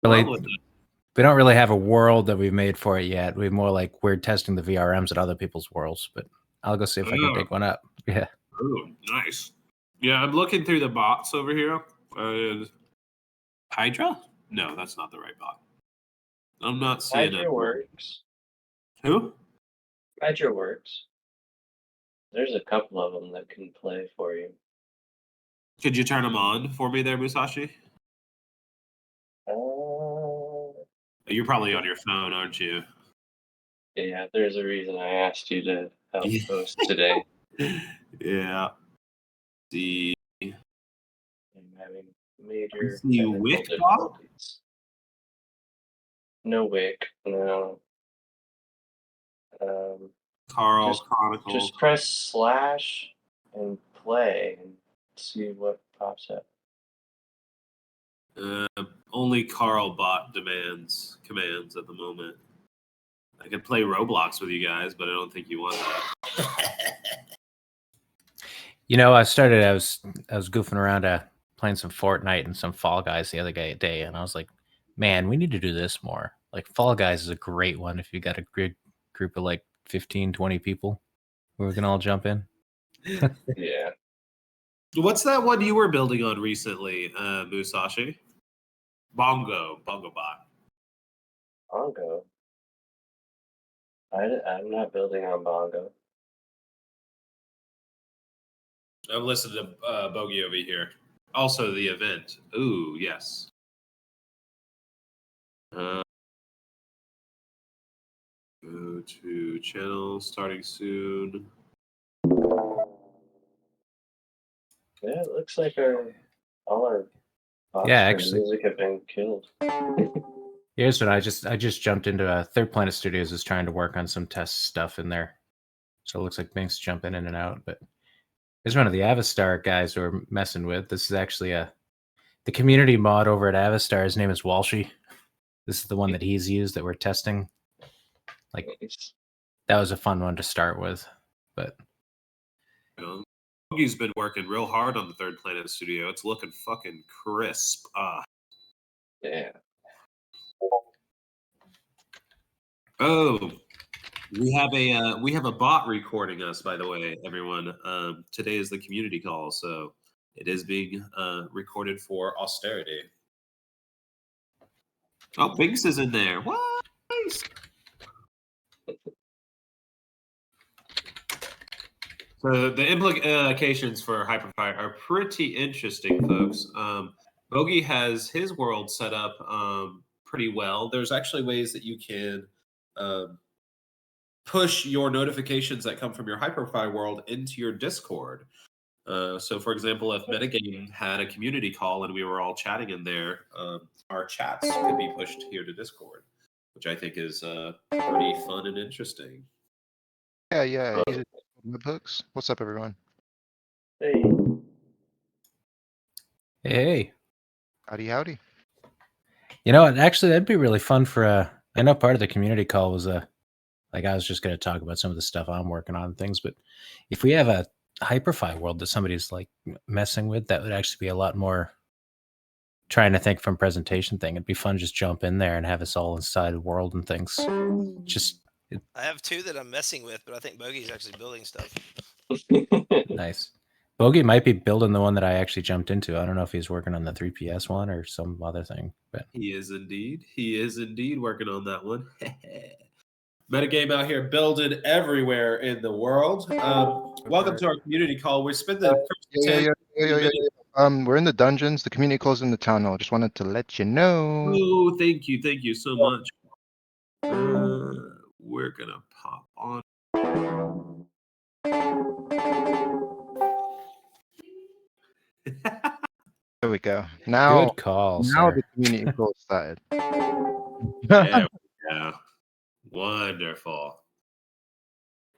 really, fun with it. we don't really have a world that we've made for it yet. We're more like we're testing the VRMs at other people's worlds. But I'll go see if I can dig one up. Yeah. Oh, nice. Yeah, I'm looking through the bots over here. Hydra? No, that's not the right bot. I'm not seeing Hydra it. works. Who? Hydra works. There's a couple of them that can play for you. Could you turn them on for me there, Musashi? You're probably on your phone, aren't you? Yeah, there's a reason I asked you to help host today. Yeah. I'm having major Is the technical Wick difficulties. No Wick, no. Carl just, Chronicles. Just press / and play and see what pops up. Only Carl bot commands at the moment. I could play Roblox with you guys, but I don't think you want that. You know, I was goofing around playing some Fortnite and some Fall Guys the other day, and I was like, man, we need to do this more. Like, Fall Guys is a great one if you got a group of like 15, 20 people where we can all jump in. Yeah. What's that one you were building on recently, Musashi? Bongo bot. Bongo? I'm not building on Bongo. I've listened to Bogey over here. Also, the event. Ooh, yes. Go to channel starting soon. Yeah, it looks like all our bots actually, music have been killed. Here's what I just jumped into Third Planet Studios is trying to work on some test stuff in there. So it looks like things jumping in and out, but here's one of the Avistar guys we're messing with. This is actually the community mod over at Avistar. His name is Walshy. This is the one that he's used that we're testing. Like, that was a fun one to start with, but Bogey's been working real hard on the Third Planet Studio. It's looking fucking crisp. Yeah. Oh, we have a bot recording us, by the way, everyone. Today is the community call, so it is being recorded for austerity. Oh, Binks is in there. What? Nice. So the implications for Hyperfire are pretty interesting, folks. Bogey has his world set up pretty well. There's actually ways that you can push your notifications that come from your Hyperfire world into your Discord. So, for example, if Metagame had a community call and we were all chatting in there, our chats could be pushed here to Discord, which I think is pretty fun and interesting. Yeah. Webhooks. What's up, everyone? Hey. Howdy. You know, actually, that'd be really fun for I know part of the community call was like I was just going to talk about some of the stuff I'm working on and things, but if we have a Hyperfy world that somebody's like messing with, that would actually be a lot more trying to think from presentation thing. It'd be fun to just jump in there and have us all inside the world and things. I have two that I'm messing with, but I think Bogey's actually building stuff. Nice. Bogey might be building the one that I actually jumped into. I don't know if he's working on the 3PS one or some other thing, but he is indeed working on that one. Metagame out here building everywhere in the world. Welcome to our community call. We spent the We're in the dungeons. The community calls in the town hall. Just wanted to let you know. Oh, thank you so much. We're gonna pop on. There we go. Now, good call. Now sir. the community call started. There we go. Wonderful.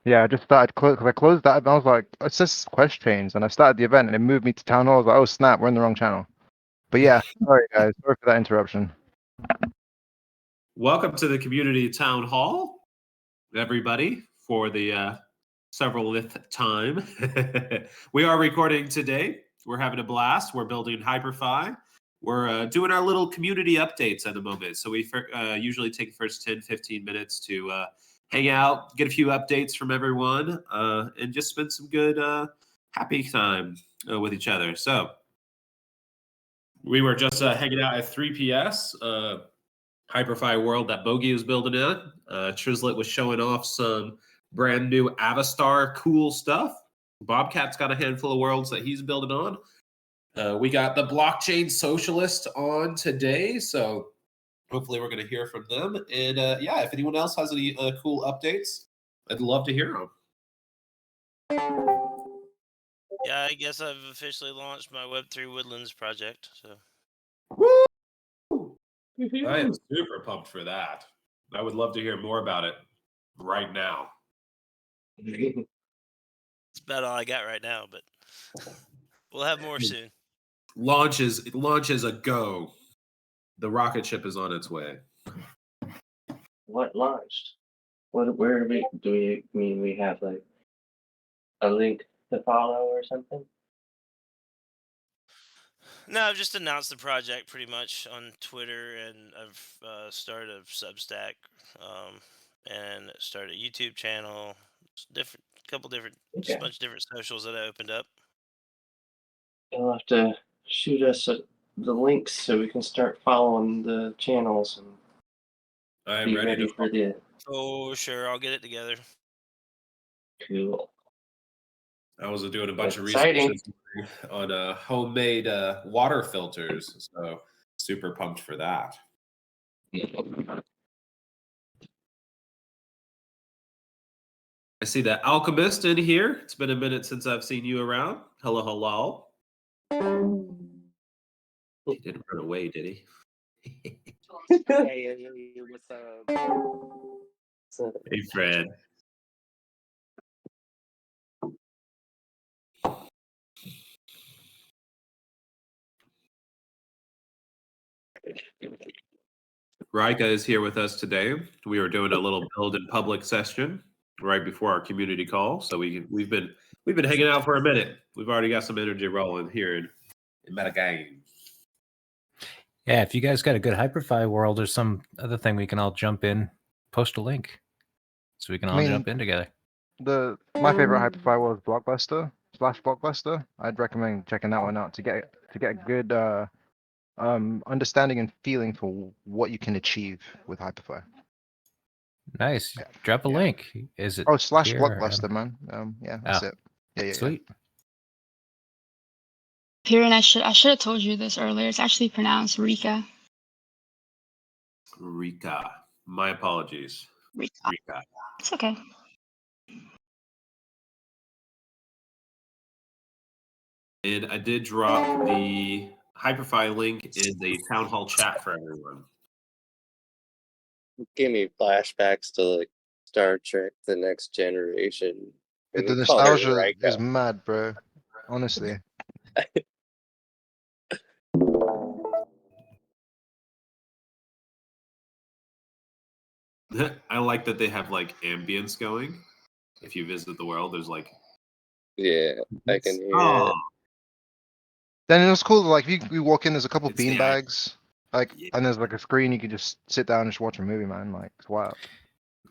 Yeah, I just started because I closed that and I was like, it says quest chains, and I started the event and it moved me to town hall. I was like, oh snap, we're in the wrong channel. But yeah, sorry guys, sorry for that interruption. Welcome to the community town hall, everybody, for the severalth time. We are recording today. We're having a blast. We're building Hyperfy. we're doing our little community updates at the moment. So we usually take the first 10, 15 minutes to hang out, get a few updates from everyone, and just spend some good, happy time with each other. So we were just hanging out at 3PS, Hyperfy World that Bogey was building in. Trislit was showing off some brand new Avastar cool stuff. Bobcat's got a handful of worlds that he's building on. We got the blockchain socialist on today, so hopefully we're going to hear from them. And yeah, if anyone else has any cool updates, I'd love to hear them. Yeah, I guess I've officially launched my Web3 Woodlands project. So. Woo! I am super pumped for that. I would love to hear more about it right now. It's about all I got right now, but we'll have more soon. Launch is a go. The rocket ship is on its way. What launched? Where do we mean we have like a link to follow or something? No, I've just announced the project pretty much on Twitter, and I've started a Substack, and started a YouTube channel. Just a bunch of different socials that I opened up. You'll have to shoot us the links so we can start following the channels and I'm be ready for the Oh, sure, I'll get it together. cool. I was doing a bunch of Exciting. research on homemade water filters, so super pumped for that. I see the alchemist in here. It's been a minute since I've seen you around. Hello, hello. He didn't run away, did he? Hey, what's up? Hey, Fred. Rika is here with us today. We are doing a little build in public session right before our community call. So we've been hanging out for a minute. We've already got some energy rolling here in Metagame. Yeah, if you guys got a good Hyperfy world or some other thing, we can all jump in, post a link, so we can all jump in together. My favorite Hyperfly was Blockbuster. I'd recommend checking that one out to get a good understanding and feeling for what you can achieve with Hyperfly. Nice. Drop a link. Is it? Oh, slash here? Blockbuster, man. Yeah, that's it. Yeah. Sweet. Piran, I should have told you this earlier. It's actually pronounced Rika. Rika. My apologies. Rika. It's okay. And I did drop the Hyperfy link in the Townhall chat for everyone. Give me flashbacks to like Star Trek: The Next Generation. The nostalgia is mad, bro. Honestly. I like that they have like ambience going. If you visit the world, there's like I can hear it. Then it was cool. Like you walk in, there's a couple It's the bean bags, Yeah. and there's like a screen. You can just sit down and just watch a movie, man. Like it's wild.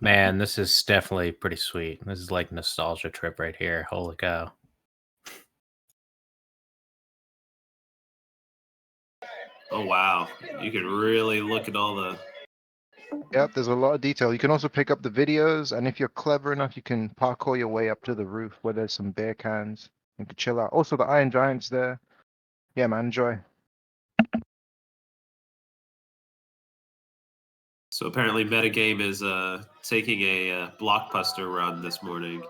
Man, this is definitely pretty sweet. This is like nostalgia trip right here. Holy cow. Oh wow, you can really look at all the. Yep, there's a lot of detail. You can also pick up the videos, and if you're clever enough, you can parkour your way up to the roof where there's some beer cans. You can chill out. Also, the Iron Giant's there. Yeah, man, enjoy. So apparently, Metagame is taking a blockbuster run this morning.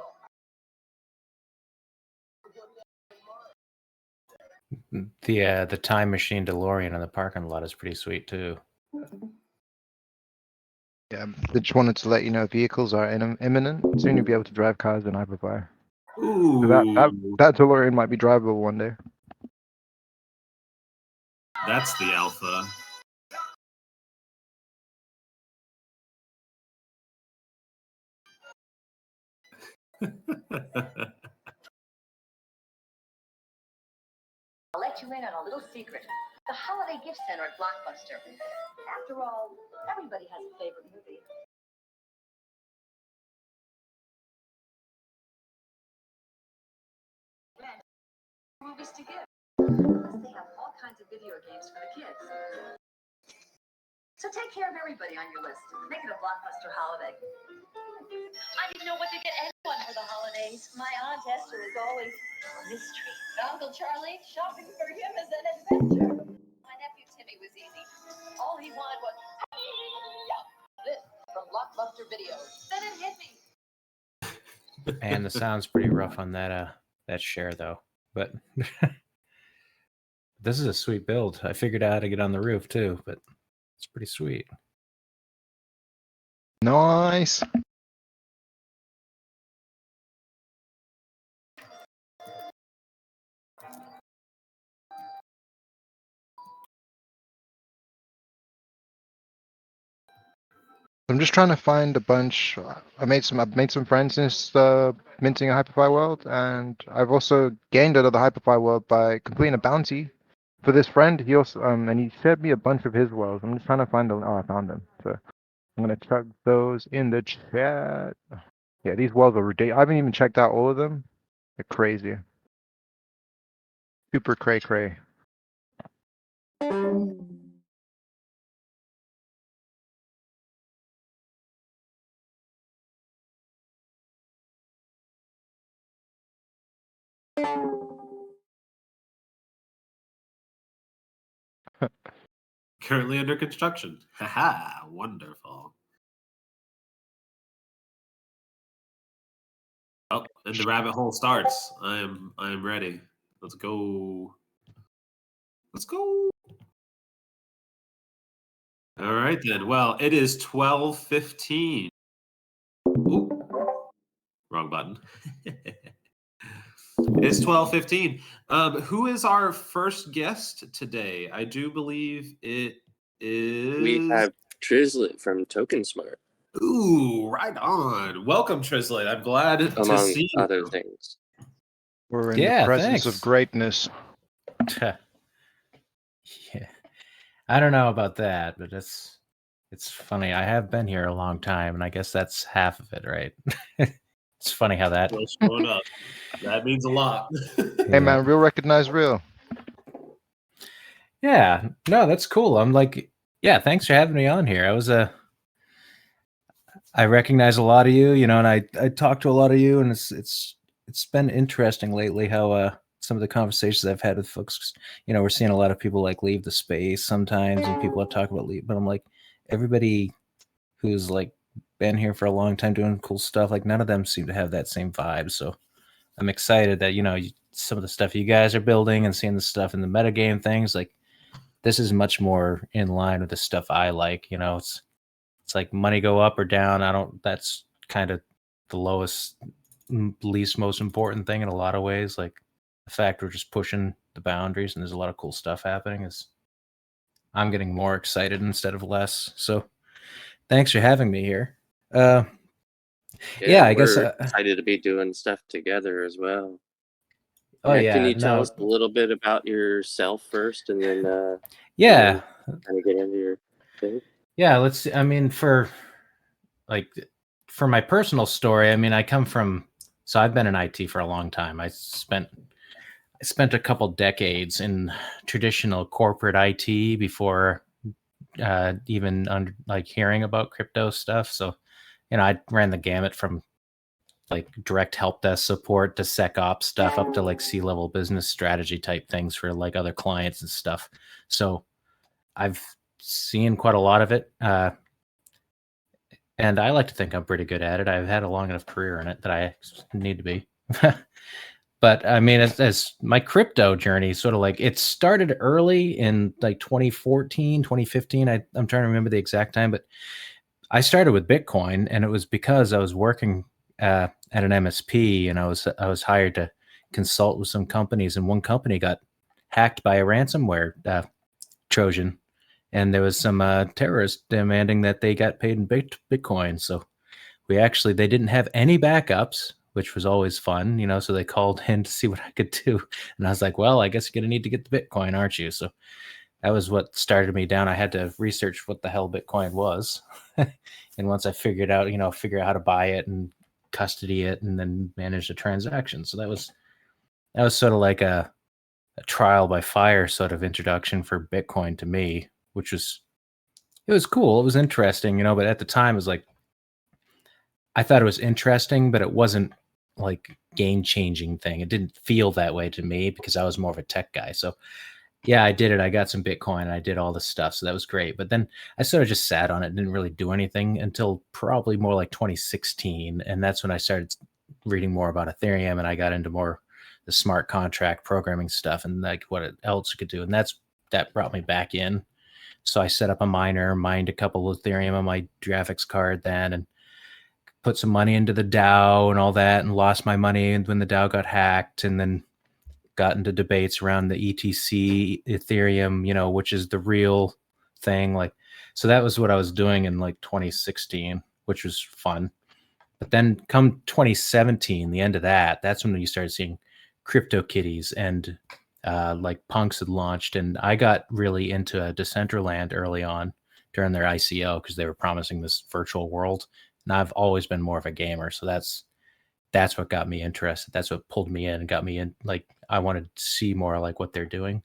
The time machine DeLorean in the parking lot is pretty sweet too. Yeah, I just wanted to let you know vehicles are imminent. Soon you'll be able to drive cars in Hyperfire. Ooh, That DeLorean might be drivable one day. that's the alpha. let you in on a little secret. The Holiday Gift Center at Blockbuster. After all, everybody has a favorite movie. And movies to give. Plus, they have all kinds of video games for the kids. So take care of everybody on your list. Make it a Blockbuster holiday. I didn't know what to get anyone for the holidays. My Aunt Esther is always a mystery. Uncle Charlie, shopping for him is an adventure. My nephew Timmy was easy. All he wanted was this from Blockbuster Video. Then it hit me. And the sound's pretty rough on that share though. But this is a sweet build. I figured out how to get on the roof too, but it's pretty sweet. Nice. I'm just trying to find a bunch. I've made some friends since minting a Hyperfire world, and I've also gained another Hyperfire world by completing a bounty for this friend. He also and he shared me a bunch of his worlds. I'm just trying to find them. Oh, I found them. So I'm gonna chuck those in the chat. Yeah, these worlds are ridiculous. I haven't even checked out all of them. They're crazy. Super cray cray. Currently under construction. Haha, wonderful. Oh, and the rabbit hole starts. I am ready. Let's go. Let's go. All right then. Well, it is 12:15. Ooh, wrong button. It's 12:15. Who is our first guest today? I do believe it is. We have Trislit from Token Smart, Ooh, right on. Welcome, Trislit. I'm glad to among see other you. things. We're in Yeah, the presence thanks. of greatness. Yeah. I don't know about that, but it's funny. I have been here a long time, and I guess that's half of it, right? It's funny how that. Still showing up. That means a lot. Hey man, real recognize real. Yeah, no, that's cool. I'm like, yeah, thanks for having me on here. I recognize a lot of you, and I talked to a lot of you, and it's been interesting lately how some of the conversations I've had with folks, we're seeing a lot of people like leave the space sometimes, and people talk about leave, but I'm like, everybody who's like been here for a long time doing cool stuff, like none of them seem to have that same vibe. So I'm excited that some of the stuff you guys are building and seeing the stuff in the metagame things, like this is much more in line with the stuff I like. It's like money go up or down. That's kind of the least most important thing in a lot of ways. Like the fact we're just pushing the boundaries and there's a lot of cool stuff happening is I'm getting more excited instead of less. So thanks for having me here. Yeah, I guess. We're excited to be doing stuff together as well. Oh yeah, Can you tell us a little bit about yourself first, and then yeah, kind of get into your thing? yeah. Let's. I mean, for my personal story, I mean, I come from. So I've been in IT for a long time. I spent a couple decades in traditional corporate IT before even hearing about crypto stuff. So, I ran the gamut from like direct help desk support to SecOps stuff up to like C-level business strategy type things for like other clients and stuff. So I've seen quite a lot of it. And I like to think I'm pretty good at it. I've had a long enough career in it that I need to be. But I mean, as my crypto journey, sort of like it started early in like 2014, 2015. I'm trying to remember the exact time, but I started with Bitcoin, and it was because I was working at an MSP, and I was hired to consult with some companies, and one company got hacked by a ransomware Trojan, and there was some terrorists demanding that they got paid in Bitcoin. So they didn't have any backups. which was always fun, you know. So they called in to see what I could do, and I was like, well, I guess you're gonna need to get the Bitcoin, aren't you? So that was what started me down. I had to research what the hell Bitcoin was, and once I figured out, you know, figure out how to buy it and custody it, and then manage the transaction. So that was sort of like a trial by fire sort of introduction for Bitcoin to me, which was it was cool. It was interesting, you know, but at the time it was like I thought it was interesting, but it wasn't like game changing thing. It didn't feel that way to me because I was more of a tech guy. So yeah, I did it. I got some Bitcoin and I did all this stuff. So that was great. But then I sort of just sat on it, didn't really do anything until probably more like 2016. And that's when I started reading more about Ethereum and I got into more the smart contract programming stuff and like what else it could do. And that brought me back in. So I set up a miner, mined a couple of Ethereum on my graphics card then, and put some money into the DAO and all that, and lost my money when the DAO got hacked, and then got into debates around the ETC Ethereum, you know, which is the real thing. Like, so that was what I was doing in like 2016, which was fun. But then come 2017, the end of that's when you started seeing CryptoKitties and like Punks had launched. And I got really into Decentraland early on during their ICO because they were promising this virtual world. And I've always been more of a gamer. So that's what got me interested. That's what pulled me in and got me in. Like, I wanted to see more like what they're doing.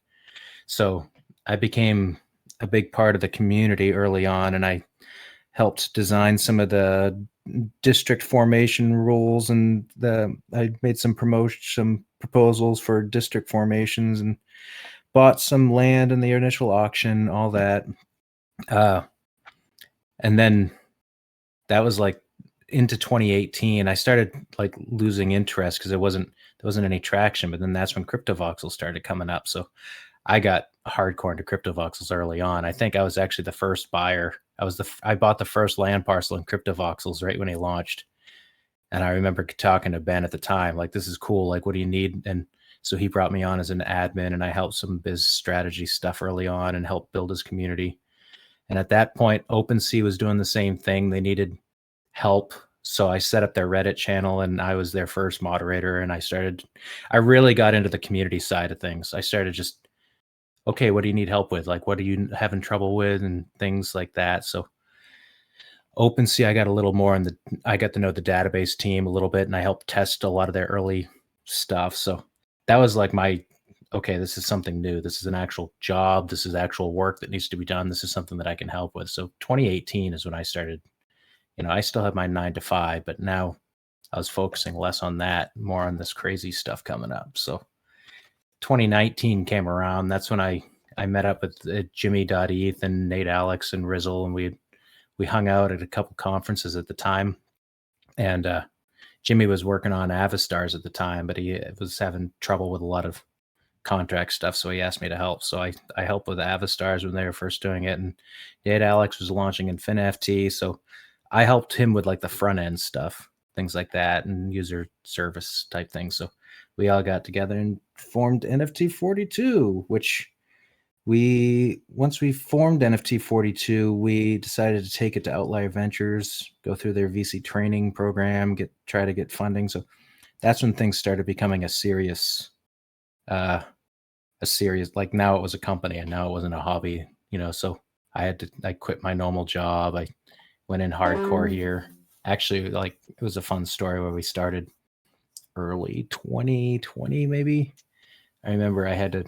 So I became a big part of the community early on, and I helped design some of the district formation rules, and I made some proposals for district formations and bought some land in the initial auction, all that. And then that was like into 2018. I started like losing interest because there wasn't any traction. But then that's when CryptoVoxels started coming up. So I got hardcore into CryptoVoxels early on. I think I was actually the first buyer. I bought the first land parcel in CryptoVoxels right when he launched. And I remember talking to Ben at the time, like, this is cool. Like, what do you need? And so he brought me on as an admin, and I helped some biz strategy stuff early on and helped build his community. And at that point, OpenSea was doing the same thing. They needed help. So I set up their Reddit channel, and I was their first moderator. And I really got into the community side of things. I started just, okay, what do you need help with? Like, what are you having trouble with and things like that. So OpenSea, I got a little more I got to know the database team a little bit, and I helped test a lot of their early stuff. So that was like okay, this is something new. This is an actual job. This is actual work that needs to be done. This is something that I can help with. So 2018 is when I started, you know, I still have my 9 to 5, but now I was focusing less on that, more on this crazy stuff coming up. So 2019 came around. That's when I met up with Jimmy.eth and Nate Alex and Rizzle, and we hung out at a couple conferences at the time. And Jimmy was working on Avastars at the time, but he was having trouble with a lot of contract stuff, so he asked me to help. So I helped with Avastars when they were first doing it, and Nate Alex was launching InfinFT, so I helped him with like the front end stuff, things like that, and user service type things. So we all got together and formed NFT 42, which once we formed NFT 42, we decided to take it to Outlier Ventures, go through their VC training program, try to get funding. So that's when things started becoming a serious, like, now it was a company and now it wasn't a hobby, you know. So I quit my normal job. I went in hardcore here. Actually, like, it was a fun story where we started early 2020, maybe. I remember I had to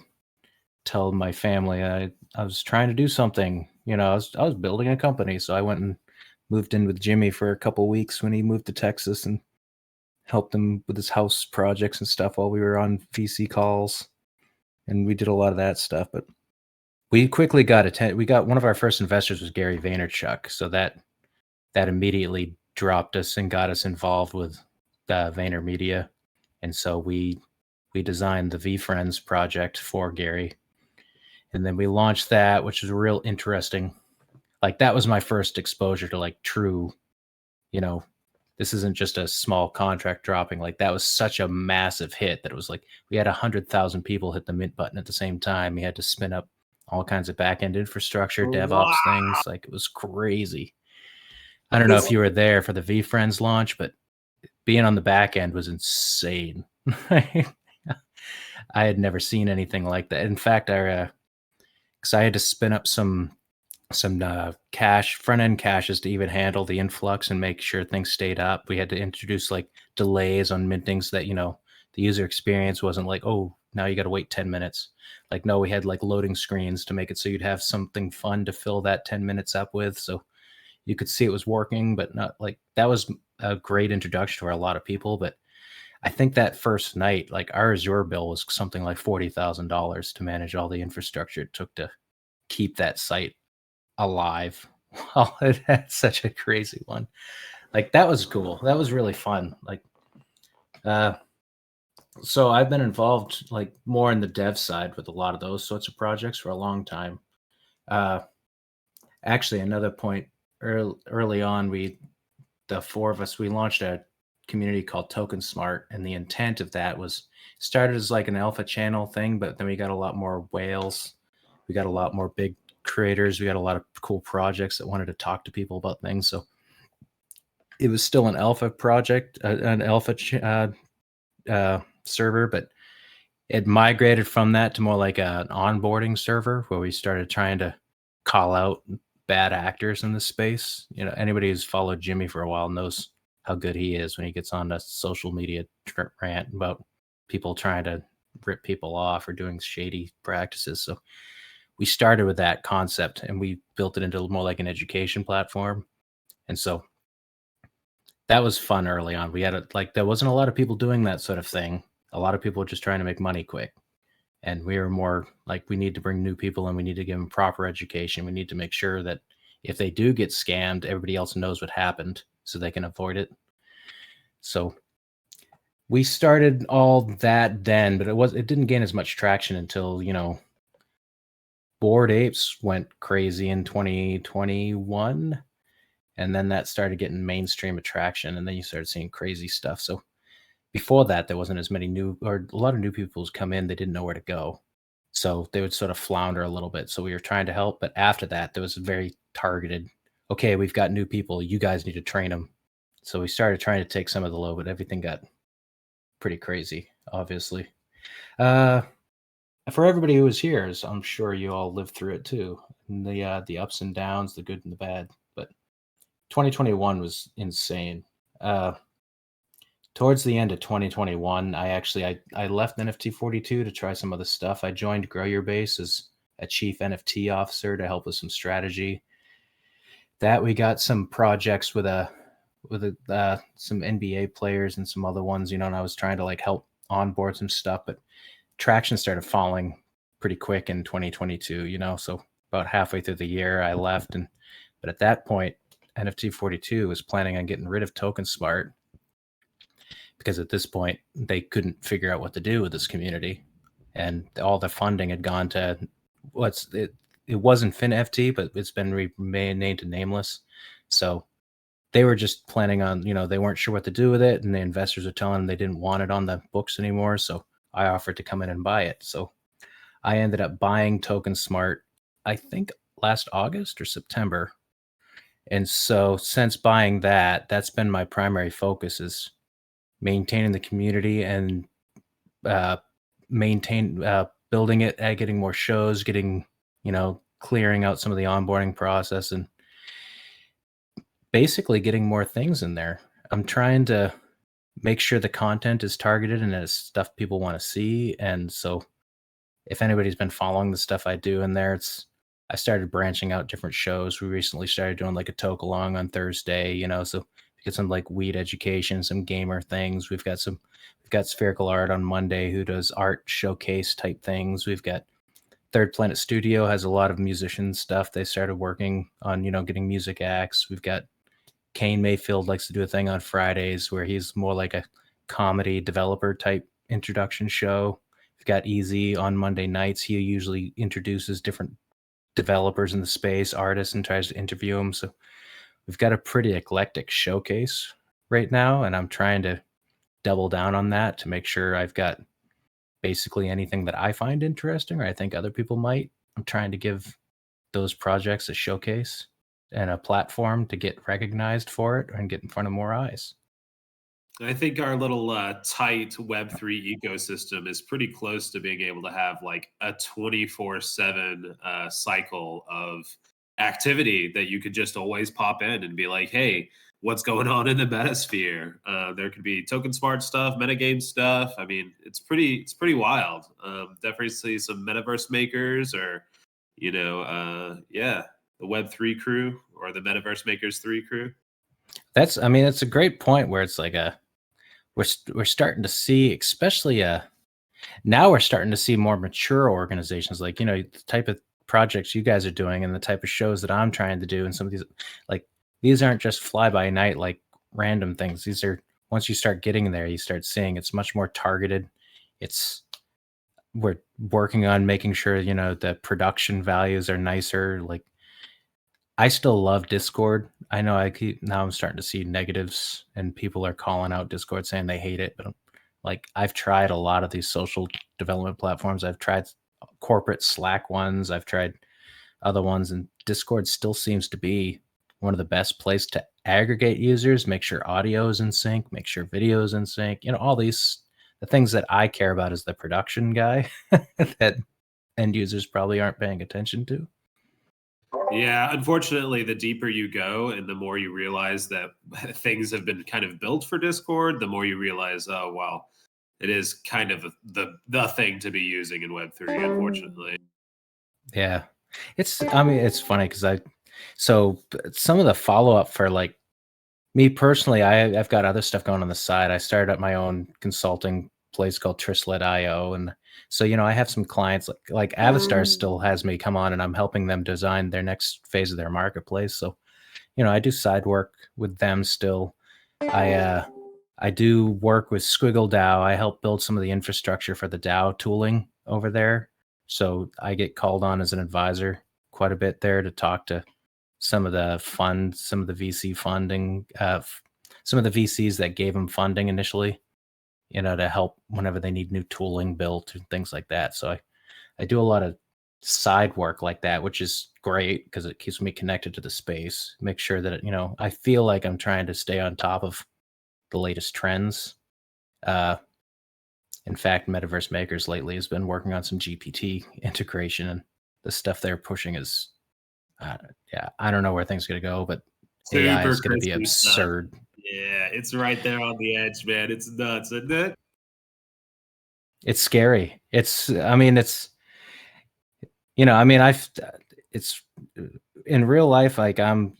tell my family I was trying to do something, you know. I was building a company. So I went and moved in with Jimmy for a couple weeks when he moved to Texas and helped him with his house projects and stuff while we were on VC calls. And we did a lot of that stuff, but we quickly we got one of our first investors was Gary Vaynerchuk. So that immediately dropped us and got us involved with VaynerMedia. And so we designed the VFriends project for Gary. And then we launched that, which was real interesting. Like, that was my first exposure to like true, you know, this isn't just a small contract dropping. Like, that was such a massive hit that it was like we had 100,000 people hit the mint button at the same time. We had to spin up all kinds of back-end infrastructure, DevOps things. Like, it was crazy. I don't know if you were there for the VFriends launch, but being on the back end was insane. I had never seen anything like that. In fact, because I had to spin up some cache, front end caches to even handle the influx and make sure things stayed up. We had to introduce like delays on minting so that, you know, the user experience wasn't like, oh, now you got to wait 10 minutes. Like, no, we had like loading screens to make it so you'd have something fun to fill that 10 minutes up with. So you could see it was working, but not like that was a great introduction for a lot of people. But I think that first night, like our Azure bill was something like $40,000 to manage all the infrastructure it took to keep that site alive. Well, it had such a crazy one. Like that was cool. That was really fun. Like, so I've been involved like more in the dev side with a lot of those sorts of projects for a long time. Actually, another point early on, the four of us, we launched a community called Token Smart, and the intent of that was started as like an alpha channel thing, but then we got a lot more whales. We got a lot more big creators. We got a lot of cool projects that wanted to talk to people about things. So it was still an alpha project, an alpha server, but it migrated from that to more like an onboarding server where we started trying to call out bad actors in the space. You know, anybody who's followed Jimmy for a while knows how good he is when he gets on a social media rant about people trying to rip people off or doing shady practices. So we started with that concept and we built it into more like an education platform. And so that was fun early on. We had there wasn't a lot of people doing that sort of thing. A lot of people were just trying to make money quick. And we were more like, we need to bring new people and we need to give them proper education. We need to make sure that if they do get scammed, everybody else knows what happened so they can avoid it. So we started all that then, but it didn't gain as much traction until, you know, Bored Apes went crazy in 2021. And then that started getting mainstream attraction. And then you started seeing crazy stuff. So before that, there wasn't as many a lot of new people who's come in, they didn't know where to go. So they would sort of flounder a little bit. So we were trying to help. But after that, there was very targeted, okay, we've got new people. You guys need to train them. So we started trying to take some of the load, but everything got pretty crazy, obviously. For everybody who was here, I'm sure you all lived through it too. And the ups and downs, the good and the bad. But 2021 was insane. Towards the end of 2021, I left NFT 42 to try some other stuff. I joined Grow Your Base as a chief NFT officer to help with some strategy. That we got some projects with some NBA players and some other ones, you know, and I was trying to like help onboard some stuff, but traction started falling pretty quick in 2022, you know, so about halfway through the year I left. But at that point, NFT 42 was planning on getting rid of Token Smart because at this point they couldn't figure out what to do with this community, and all the funding had gone to it wasn't FinFT, but it's been renamed to Nameless. So they were just planning on, you know, they weren't sure what to do with it, and the investors were telling them they didn't want it on the books anymore. So I offered to come in and buy it. So I ended up buying Token Smart, I think last August or September. And so since buying that, that's been my primary focus, is maintaining the community and building it, getting more shows, getting, you know, clearing out some of the onboarding process and basically getting more things in there. I'm trying to make sure the content is targeted and it's stuff people want to see. And so if anybody's been following the stuff I do in there, I started branching out different shows. We recently started doing like a toke along on Thursday, you know, so we get some like weed education, some gamer things. We've got Spherical Art on Monday who does art showcase type things. We've got Third Planet Studio has a lot of musician stuff. They started working on, you know, getting music acts. We've got Kane Mayfield likes to do a thing on Fridays where he's more like a comedy developer type introduction show. We've got Easy on Monday nights. He usually introduces different developers in the space, artists, and tries to interview them. So we've got a pretty eclectic showcase right now, and I'm trying to double down on that to make sure I've got basically anything that I find interesting or I think other people might. I'm trying to give those projects a showcase and a platform to get recognized for it and get in front of more eyes. I think our little tight Web3 ecosystem is pretty close to being able to have like a 24/7 cycle of activity that you could just always pop in and be like, hey, what's going on in the metasphere? There could be token smart stuff, metagame stuff. I mean, it's pretty wild. Definitely see some metaverse makers or, yeah, the Web3 crew or the Metaverse Makers 3 crew. I mean, it's a great point where it's like we're starting to see, especially now we're starting to see more mature organizations, like, the type of projects you guys are doing and the type of shows that I'm trying to do. And some of these, like, these aren't just fly by night, like random things. These are, once you start getting there, you start seeing it's much more targeted. We're working on making sure, the production values are nicer. Like, I still love Discord. I know now I'm starting to see negatives and people are calling out Discord saying they hate it, but I've tried a lot of these social development platforms. I've tried corporate Slack ones. I've tried other ones, and Discord still seems to be one of the best place to aggregate users, make sure audio is in sync, make sure video is in sync. All these, the things that I care about as the production guy that end users probably aren't paying attention to. Yeah, unfortunately, the deeper you go and the more you realize that things have been kind of built for Discord, the more you realize, oh, well, it is kind of the thing to be using in Web3, unfortunately. Yeah. It's funny because so some of the follow-up for like me personally, I've got other stuff going on the side. I started up my own consulting place called trislit.io. And so, I have some clients like Avastar still has me come on and I'm helping them design their next phase of their marketplace. So, I do side work with them still. I do work with Squiggle DAO. I help build some of the infrastructure for the DAO tooling over there. So I get called on as an advisor quite a bit there to talk to some of the funds, some of the VC funding, some of the VCs that gave them funding initially, to help whenever they need new tooling built and things like that. So I do a lot of side work like that, which is great because it keeps me connected to the space, make sure that, I feel like I'm trying to stay on top of the latest trends. In fact, Metaverse Makers lately has been working on some GPT integration, and the stuff they're pushing is, I don't know where things are going to go, but AI is going to be absurd. Yeah, it's right there on the edge, man. It's nuts, isn't it? It's scary. It's in real life, like I'm,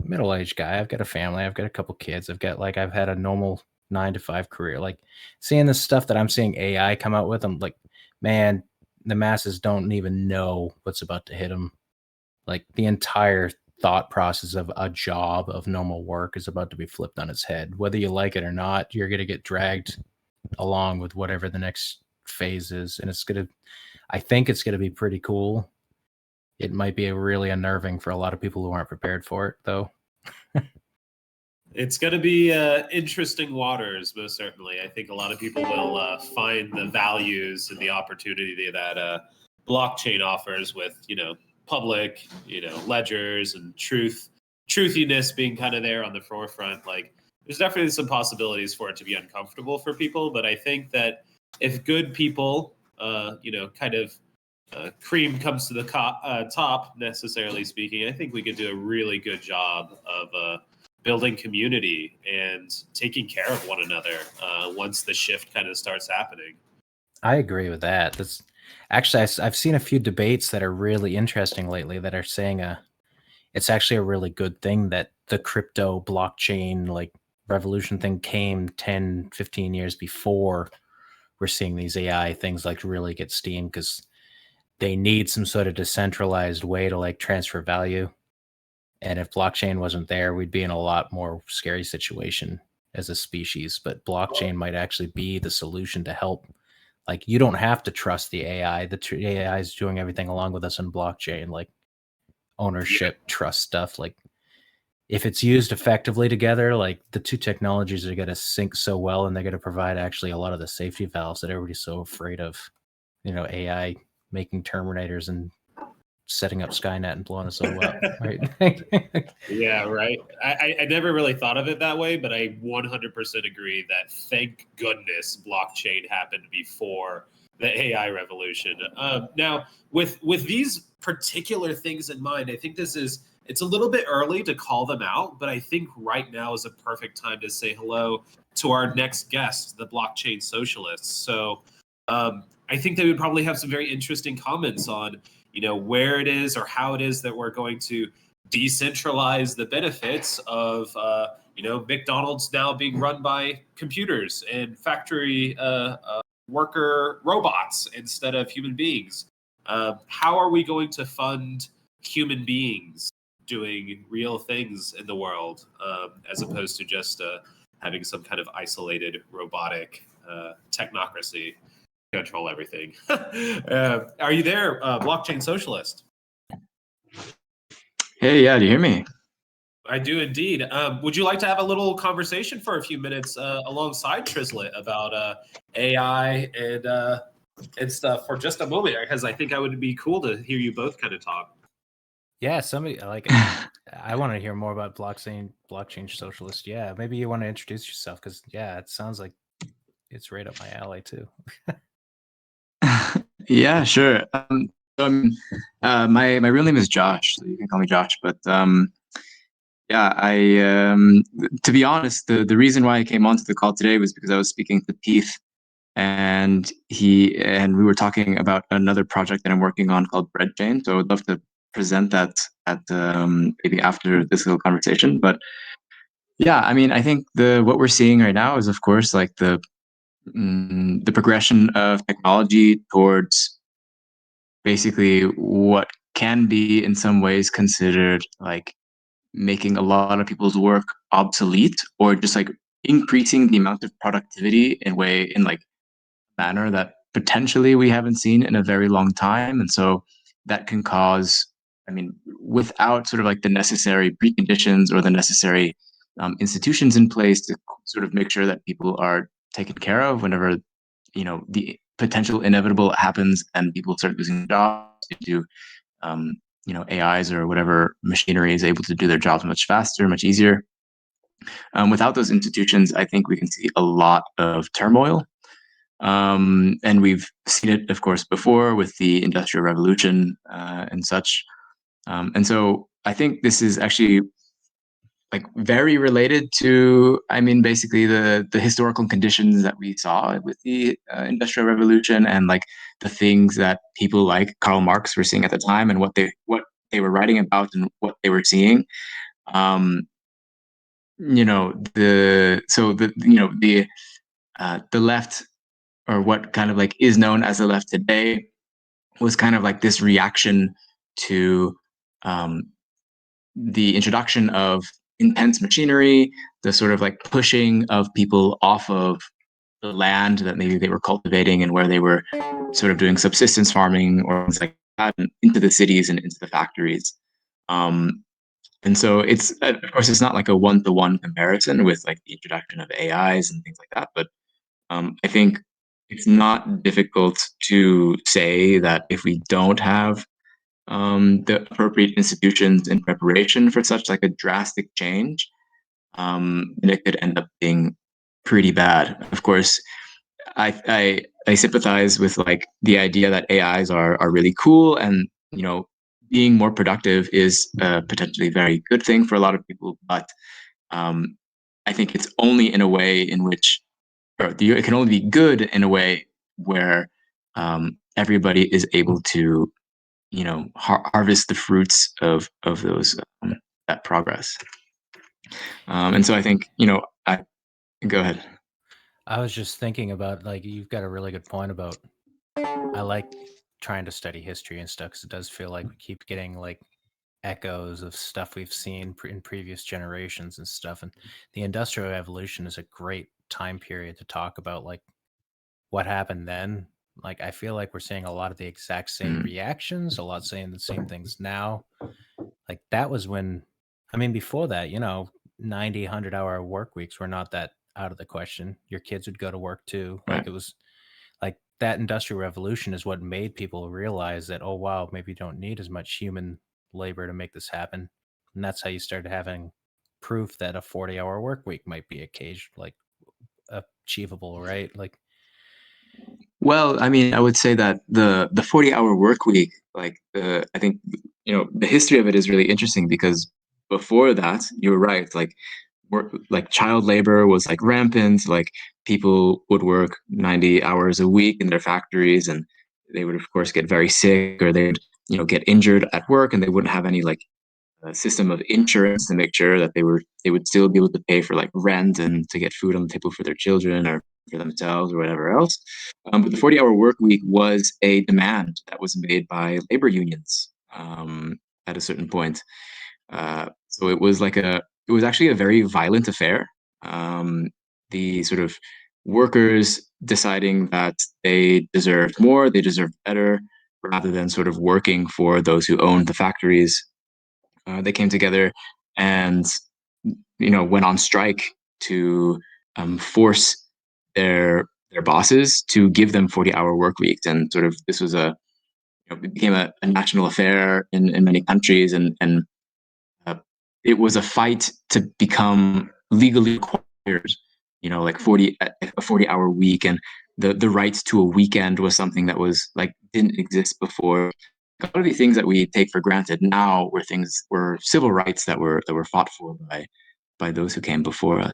middle-aged guy. I've got a family. I've got a couple kids. I've had a normal 9-to-5 career. Like seeing this stuff that I'm seeing AI come out with, I'm like, man, the masses don't even know what's about to hit them. Like the entire thought process of a job of normal work is about to be flipped on its head. Whether you like it or not, you're going to get dragged along with whatever the next phase is. And I think it's going to be pretty cool. It might be really unnerving for a lot of people who aren't prepared for it, though. It's going to be interesting waters, most certainly. I think a lot of people will find the values and the opportunity that blockchain offers with, public, ledgers and truthiness being kind of there on the forefront. Like, there's definitely some possibilities for it to be uncomfortable for people, but I think that if good people, cream comes to the top, necessarily speaking, I think we could do a really good job of building community and taking care of one another once the shift kind of starts happening. I agree with that. That's actually, I've seen a few debates that are really interesting lately that are saying it's actually a really good thing that the crypto blockchain like revolution thing came 10, 15 years before we're seeing these AI things like really get steam, because they need some sort of decentralized way to like transfer value. And if blockchain wasn't there, we'd be in a lot more scary situation as a species. But blockchain might actually be the solution to help. Like, you don't have to trust the AI. The AI is doing everything along with us in blockchain, like ownership, trust stuff. Like, if it's used effectively together, like the two technologies are going to sync so well, and they're going to provide actually a lot of the safety valves that everybody's so afraid of. AI making terminators and setting up Skynet and blowing us all up, right? Yeah, right. I never really thought of it that way, but I 100% agree that thank goodness blockchain happened before the AI revolution. Now, with these particular things in mind, I think it's a little bit early to call them out, but I think right now is a perfect time to say hello to our next guest, the blockchain socialists. So I think they would probably have some very interesting comments on, where it is or how it is that we're going to decentralize the benefits of McDonald's now being run by computers and factory worker robots instead of human beings. How are we going to fund human beings doing real things in the world, as opposed to just having some kind of isolated robotic technocracy control everything? Are you there, blockchain socialist? Hey, yeah, do you hear me? I do indeed. Would you like to have a little conversation for a few minutes alongside Trislit about AI and stuff for just a moment? Because I think I would be cool to hear you both kind of talk. Yeah, somebody like I want to hear more about blockchain socialist. Yeah, maybe you want to introduce yourself because yeah, it sounds like it's right up my alley too. Yeah, sure. So my real name is Josh, so you can call me Josh. But yeah, to be honest, the reason why I came onto the call today was because I was speaking to Keith, and we were talking about another project that I'm working on called Bread Chain. So I would love to present that at maybe after this little conversation. But yeah, I mean, I think what we're seeing right now is, of course, like the progression of technology towards basically what can be in some ways considered like making a lot of people's work obsolete, or just like increasing the amount of productivity in like manner that potentially we haven't seen in a very long time. And so that can cause, I mean, without sort of like the necessary preconditions or the necessary institutions in place to sort of make sure that people are taken care of whenever the potential inevitable happens and people start losing jobs due to AIs or whatever machinery is able to do their jobs much faster, much easier. Without those institutions, I think we can see a lot of turmoil. And we've seen it, of course, before with the Industrial Revolution and such. And so I think this is actually like very related to, I mean, basically the historical conditions that we saw with the Industrial Revolution, and like the things that people like Karl Marx were seeing at the time, and what they were writing about and what they were seeing. The left, or what kind of like is known as the left today, was kind of like this reaction to the introduction of intense machinery, the sort of like pushing of people off of the land that maybe they were cultivating and where they were sort of doing subsistence farming or things like that, and into the cities and into the factories. And so it's, of course, it's not like a one-to-one comparison with like the introduction of AIs and things like that, but I think it's not difficult to say that if we don't have the appropriate institutions in preparation for such like a drastic change, then it could end up being pretty bad. Of course, I sympathize with like the idea that AIs are really cool, and being more productive is a potentially very good thing for a lot of people. But I think it's only in a way in which, it can only be good in a way where everybody is able to harvest the fruits of those that progress. And so I think I go ahead. I was just thinking about like you've got a really good point about. I like trying to study history and stuff because it does feel like we keep getting like echoes of stuff we've seen in previous generations and stuff. And the Industrial Revolution is a great time period to talk about like what happened then. Like I feel like we're seeing a lot of the exact same reactions, a lot saying the same things now. Like that was when, I mean, before that, 90, 100-hour work weeks were not that out of the question. Your kids would go to work too. Like it was like that industrial revolution is what made people realize that, oh wow, maybe you don't need as much human labor to make this happen. And that's how you started having proof that a 40-hour work week might be achievable, right? Like, Well, I mean, I would say that the 40-hour work week, like I think the history of it is really interesting because before that, you're right, like work, like child labor was like rampant, like people would work 90 hours a week in their factories, and they would of course get very sick, or they'd get injured at work, and they wouldn't have any like system of insurance to make sure that they would still be able to pay for like rent and to get food on the table for their children or for themselves or whatever else. But the 40-hour work week was a demand that was made by labor unions at a certain point. So it was it was actually a very violent affair. The sort of workers deciding that they deserved more, they deserved better, rather than sort of working for those who owned the factories. They came together and went on strike to force their bosses to give them 40-hour work weeks, and sort of this was it became a national affair in many countries, and it was a fight to become legally required, like 40-hour week, and the right to a weekend was something that was like didn't exist before. A lot of these things that we take for granted now were civil rights that were fought for by those who came before us.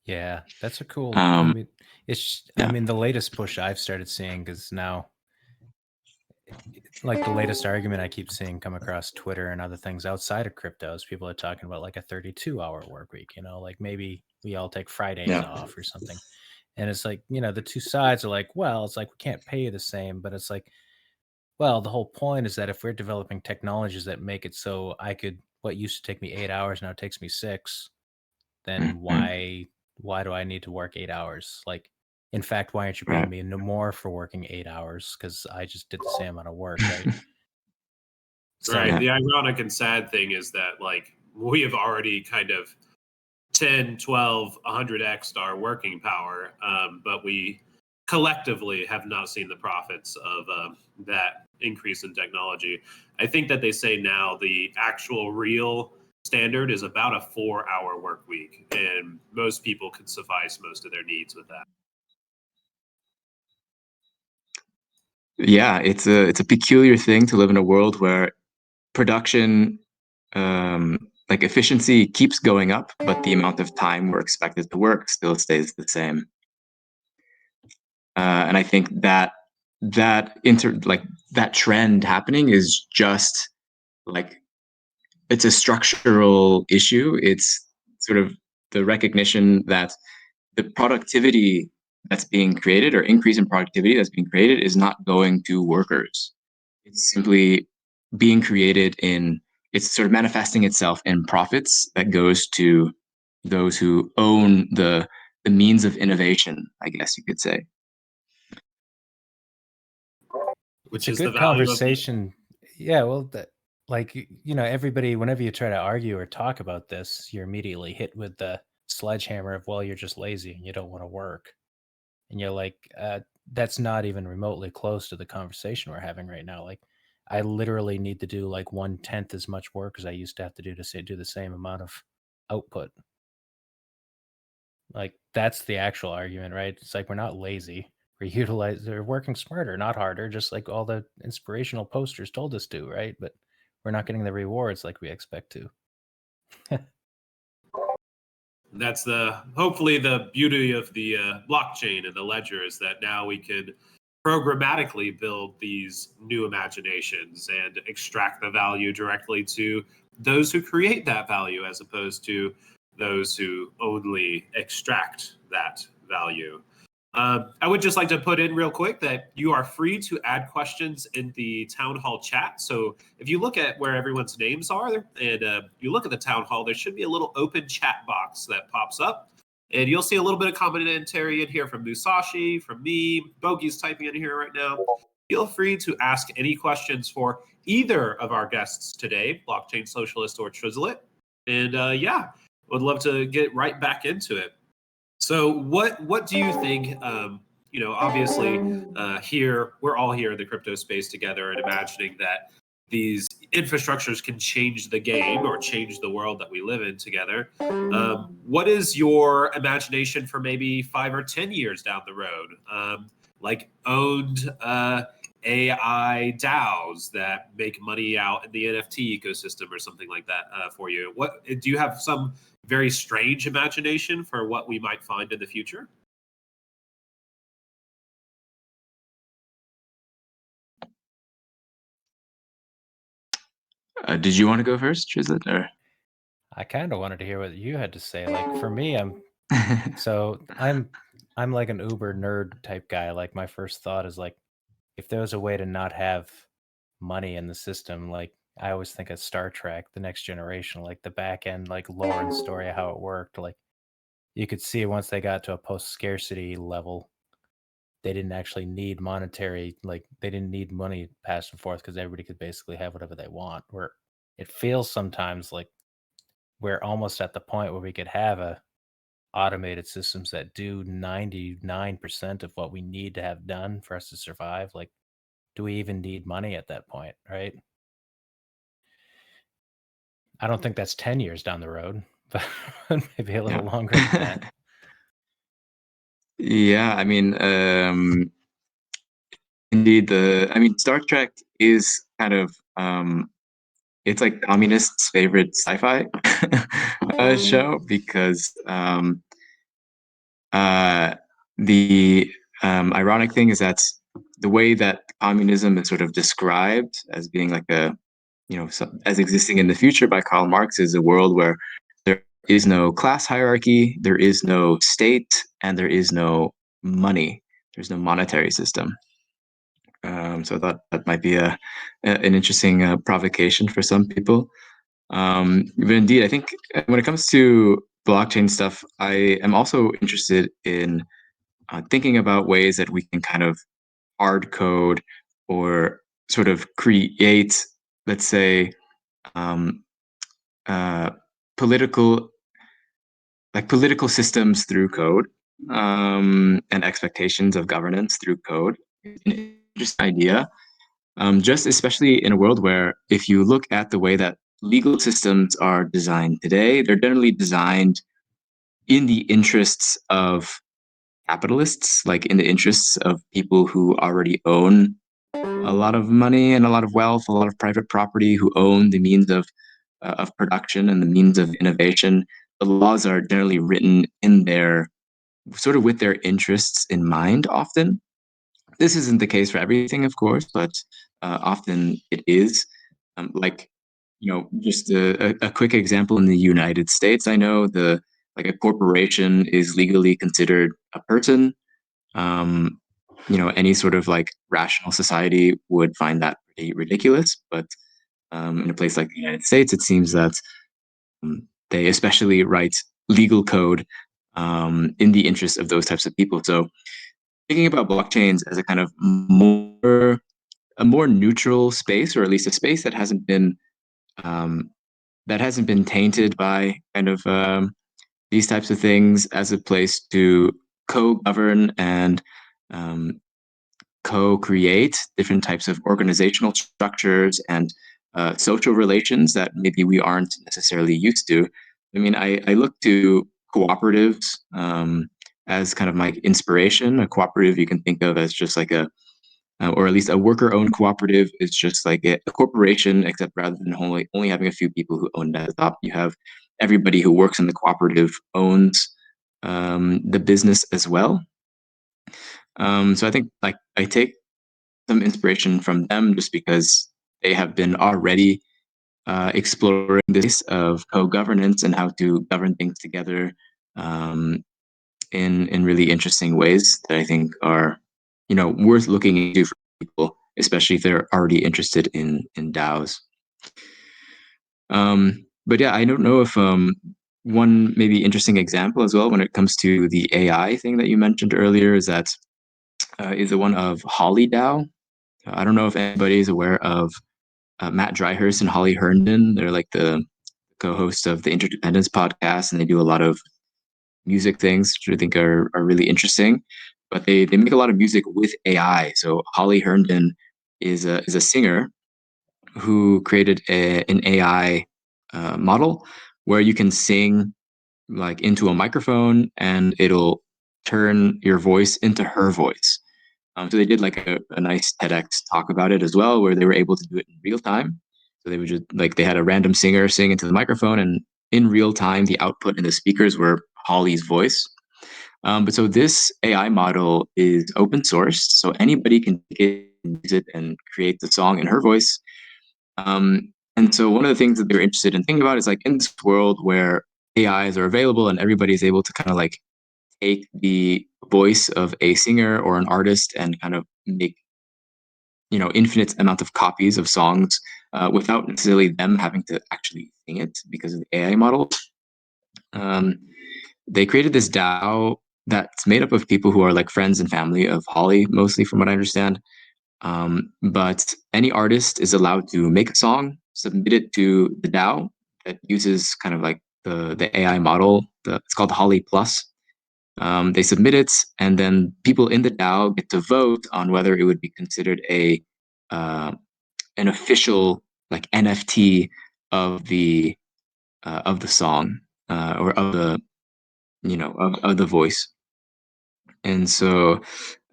yeah, that's a cool. Um, I mean, the latest push I've started seeing is now, like the latest argument I keep seeing come across Twitter and other things outside of cryptos. People are talking about like a 32-hour work week. Like maybe we all take Fridays off or something. And it's like, the two sides are like, well, it's like we can't pay you the same, but it's like, well, the whole point is that if we're developing technologies that make it so what used to take me 8 hours now takes me 6, then why do I need to work 8 hours? Like, in fact, why aren't you paying me no more for working 8 hours? Because I just did the same amount of work, right? Right. The ironic and sad thing is that like we have already kind of 10, 12, 100x our working power, but we collectively have not seen the profits of that increase in technology. I think that they say now the actual real standard is about a 4-hour work week, and most people can suffice most of their needs with that. Yeah, it's a peculiar thing to live in a world where production, like efficiency, keeps going up, but the amount of time we're expected to work still stays the same. And I think that that trend happening is just like it's a structural issue. It's sort of the recognition that the productivity that's being created, or increase in productivity that's being created, is not going to workers. It's simply being created it's sort of manifesting itself in profits that goes to those who own the means of innovation, I guess you could say. Which is a good conversation. Yeah, well, everybody, whenever you try to argue or talk about this, you're immediately hit with the sledgehammer of, well, you're just lazy and you don't want to work. And you're like, that's not even remotely close to the conversation we're having right now. Like, I literally need to do like 1/10 as much work as I used to have to do do the same amount of output. Like, that's the actual argument, right? It's like, we're not lazy. They're working smarter, not harder, just like all the inspirational posters told us to, right? But we're not getting the rewards like we expect to. That's hopefully the beauty of the blockchain and the ledger, is that now we could programmatically build these new imaginations and extract the value directly to those who create that value, as opposed to those who only extract that value. I would just like to put in real quick that you are free to add questions in the Townhall chat. So if you look at where everyone's names are and you look at the Townhall, there should be a little open chat box that pops up. And you'll see a little bit of commentary in here from Musashi, from me. Bogey's typing in here right now. Feel free to ask any questions for either of our guests today, Blockchain Socialist or Trislit. And would love to get right back into it. So what do you think? Obviously, here we're all here in the crypto space together, and imagining that these infrastructures can change the game or change the world that we live in together. What is your imagination for maybe 5 or 10 years down the road? Like owned AI DAOs that make money out in the NFT ecosystem or something like that for you. What do you have some very strange imagination for what we might find in the future? Did you want to go first, Trislit? Or I kind of wanted to hear what you had to say. Like for me, I'm like an uber nerd type guy. Like my first thought is like, if there was a way to not have money in the system, like I always think of Star Trek, The Next Generation, like the back end, like lore and story of how it worked. Like you could see once they got to a post scarcity level, they didn't actually need monetary, like they didn't need money passed and forth because everybody could basically have whatever they want. Where it feels sometimes like we're almost at the point where we could have automated systems that do 99% of what we need to have done for us to survive. Like, do we even need money at that point, right? I don't think that's 10 years down the road, but maybe a little longer than that. Yeah, I mean, indeed, Star Trek is kind of it's like communists' favorite sci-fi show because the ironic thing is that the way that communism is sort of described as being like as existing in the future by Karl Marx is a world where there is no class hierarchy, there is no state, and there is no money. There's no monetary system. So I thought that might be an interesting provocation for some people. But indeed, I think when it comes to blockchain stuff, I am also interested in thinking about ways that we can kind of hard code or sort of create, let's say, um, political systems through code, and expectations of governance through code. An interesting idea, just especially in a world where if you look at the way that legal systems are designed today, they're generally designed in the interests of capitalists, like in the interests of people who already own a lot of money and a lot of wealth, a lot of private property, who own the means of production and the means of innovation. The laws are generally written in their sort of with their interests in mind. Often, this isn't the case for everything, of course, but often it is. Like just a quick example in the United States, I know a corporation is legally considered a person. Um, any sort of like rational society would find that pretty ridiculous, but in a place like the United States, it seems that they especially write legal code in the interest of those types of people. So thinking about blockchains as a kind of more neutral space, or at least a space um, that hasn't been tainted by kind of these types of things, as a place to co-govern and um, co-create different types of organizational structures and social relations that maybe we aren't necessarily used to. I mean, I look to cooperatives as kind of my inspiration. A cooperative you can think of as just like or at least a worker-owned cooperative is just like a corporation, except rather than only having a few people who own it at the top, you have everybody who works in the cooperative owns the business as well. So I think like I take some inspiration from them just because they have been already exploring this of co-governance and how to govern things together in really interesting ways that I think are worth looking into for people, especially if they're already interested in DAOs. But yeah, I don't know if one maybe interesting example as well when it comes to the AI thing that you mentioned earlier is the one of Holly DAO. I don't know if anybody is aware of Matt Dryhurst and Holly Herndon. They're like the co-hosts of the Interdependence podcast, and they do a lot of music things, which I think are really interesting. But they make a lot of music with AI. So Holly Herndon is a singer who created an AI model where you can sing like into a microphone and it'll turn your voice into her voice. So they did like a nice TEDx talk about it as well, where they were able to do it in real time. So they would just like they had a random singer sing into the microphone, and in real time, the output in the speakers were Holly's voice. But so this AI model is open source, so anybody can take it and use it and create the song in her voice. And so one of the things that they're interested in thinking about is like in this world where AIs are available and everybody's able to kind of like take the voice of a singer or an artist and kind of make infinite amount of copies of songs without necessarily them having to actually sing it because of the AI model. They created this DAO that's made up of people who are like friends and family of Holly, mostly from what I understand. But any artist is allowed to make a song, submit it to the DAO that uses kind of like the AI model. It's called Holly Plus. They submit it, and then people in the DAO get to vote on whether it would be considered an official like NFT of the song or of the of the voice. And so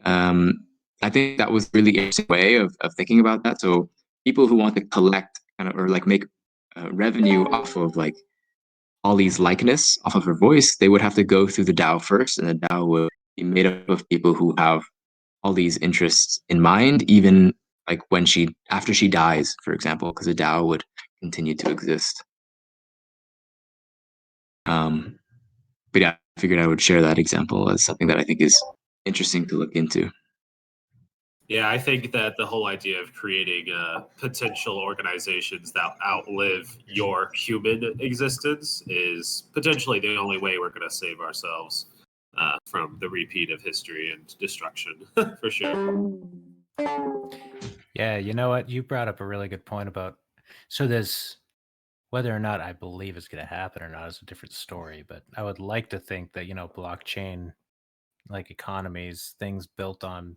I think that was really interesting way of thinking about that. So people who want to collect kind of or like make revenue off of like Holly's likeness, off of her voice, they would have to go through the DAO first, and the DAO would be made up of people who have all these interests in mind, even like after she dies, for example, because the DAO would continue to exist. But yeah, I figured I would share that example as something that I think is interesting to look into. Yeah, I think that the whole idea of creating potential organizations that outlive your human existence is potentially the only way we're going to save ourselves from the repeat of history and destruction, for sure. Yeah, you know what? You brought up a really good point about so there's whether or not I believe it's going to happen or not is a different story, but I would like to think that, blockchain like economies, things built on,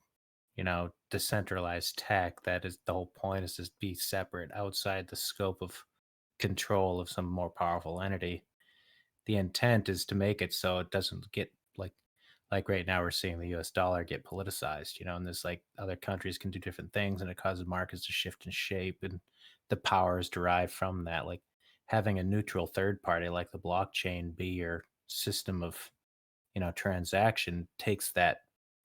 decentralized tech, that is the whole point is to be separate outside the scope of control of some more powerful entity. The intent is to make it so it doesn't get like right now we're seeing the US dollar get politicized, and there's like other countries can do different things and it causes markets to shift in shape and the power is derived from that. Like having a neutral third party like the blockchain be your system of, transaction takes that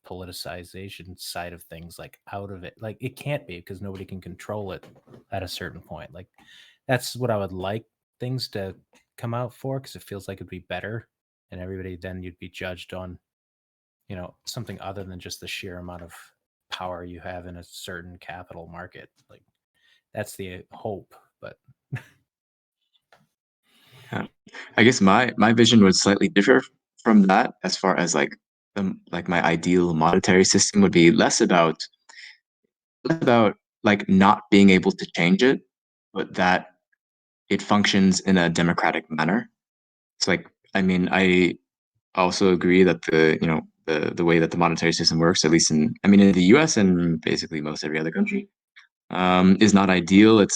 politicization side of things like out of it. Like it can't be because nobody can control it at a certain point. Like that's what I would like things to come out for because it feels like it'd be better and everybody then you'd be judged on something other than just the sheer amount of power you have in a certain capital market. Like that's the hope, but Yeah. I guess my vision would slightly differ from that as far as like my ideal monetary system would be less about like not being able to change it, but that it functions in a democratic manner. It's like I mean I also agree that the way that the monetary system works, at least in the US and basically most every other country, is not ideal. It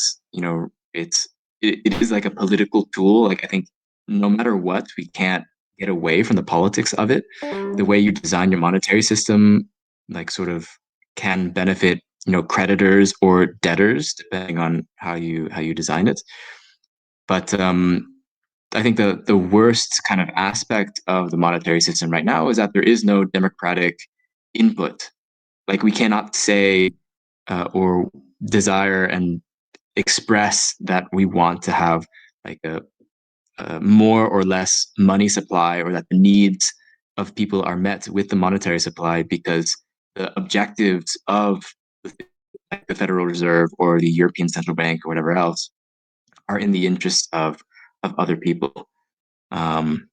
is like a political tool. Like I think no matter what, we can't get away from the politics of it. The way you design your monetary system, like sort of can benefit, creditors or debtors, depending on how you design it. But I think the worst kind of aspect of the monetary system right now is that there is no democratic input. Like we cannot say or desire and express that we want to have like a more or less money supply or that the needs of people are met with the monetary supply because the objectives of like the Federal Reserve or the European Central Bank or whatever else are in the interest of other people. Um,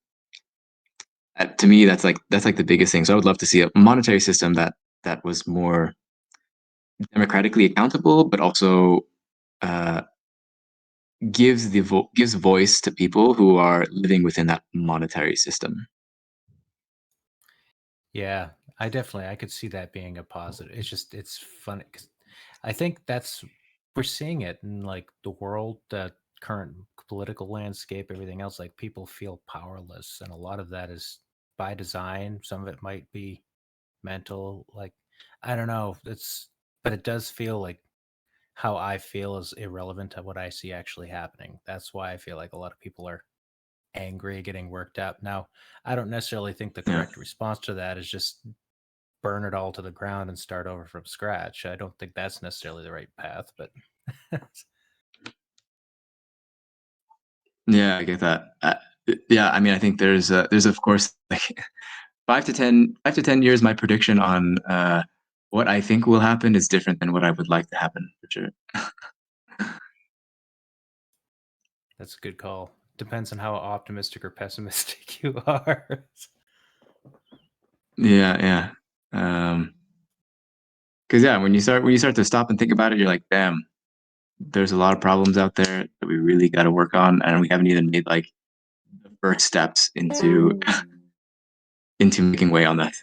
to me, that's like the biggest thing. So I would love to see a monetary system that was more democratically accountable, but also uh, gives voice to people who are living within that monetary system. Yeah, I could see that being a positive. It's funny 'cause I think we're seeing it in like the world, the current political landscape, everything else. Like people feel powerless, and a lot of that is by design. Some of it might be mental. Like I don't know. But it does feel like how I feel is irrelevant to what I see actually happening. That's why I feel like a lot of people are angry, getting worked up. Now, I don't necessarily think the Yeah. correct response to that is just burn it all to the ground and start over from scratch. I don't think that's necessarily the right path, but Yeah, I get that. Yeah, I mean, I think there's of course like 5 to 10 years. My prediction on what I think will happen is different than what I would like to happen for sure. that's a good call. Depends on how optimistic or pessimistic you are. Yeah, yeah. Because yeah, when you start to stop and think about it, you're like, damn, there's a lot of problems out there that we really got to work on, and we haven't even made like the first steps into into making way on that.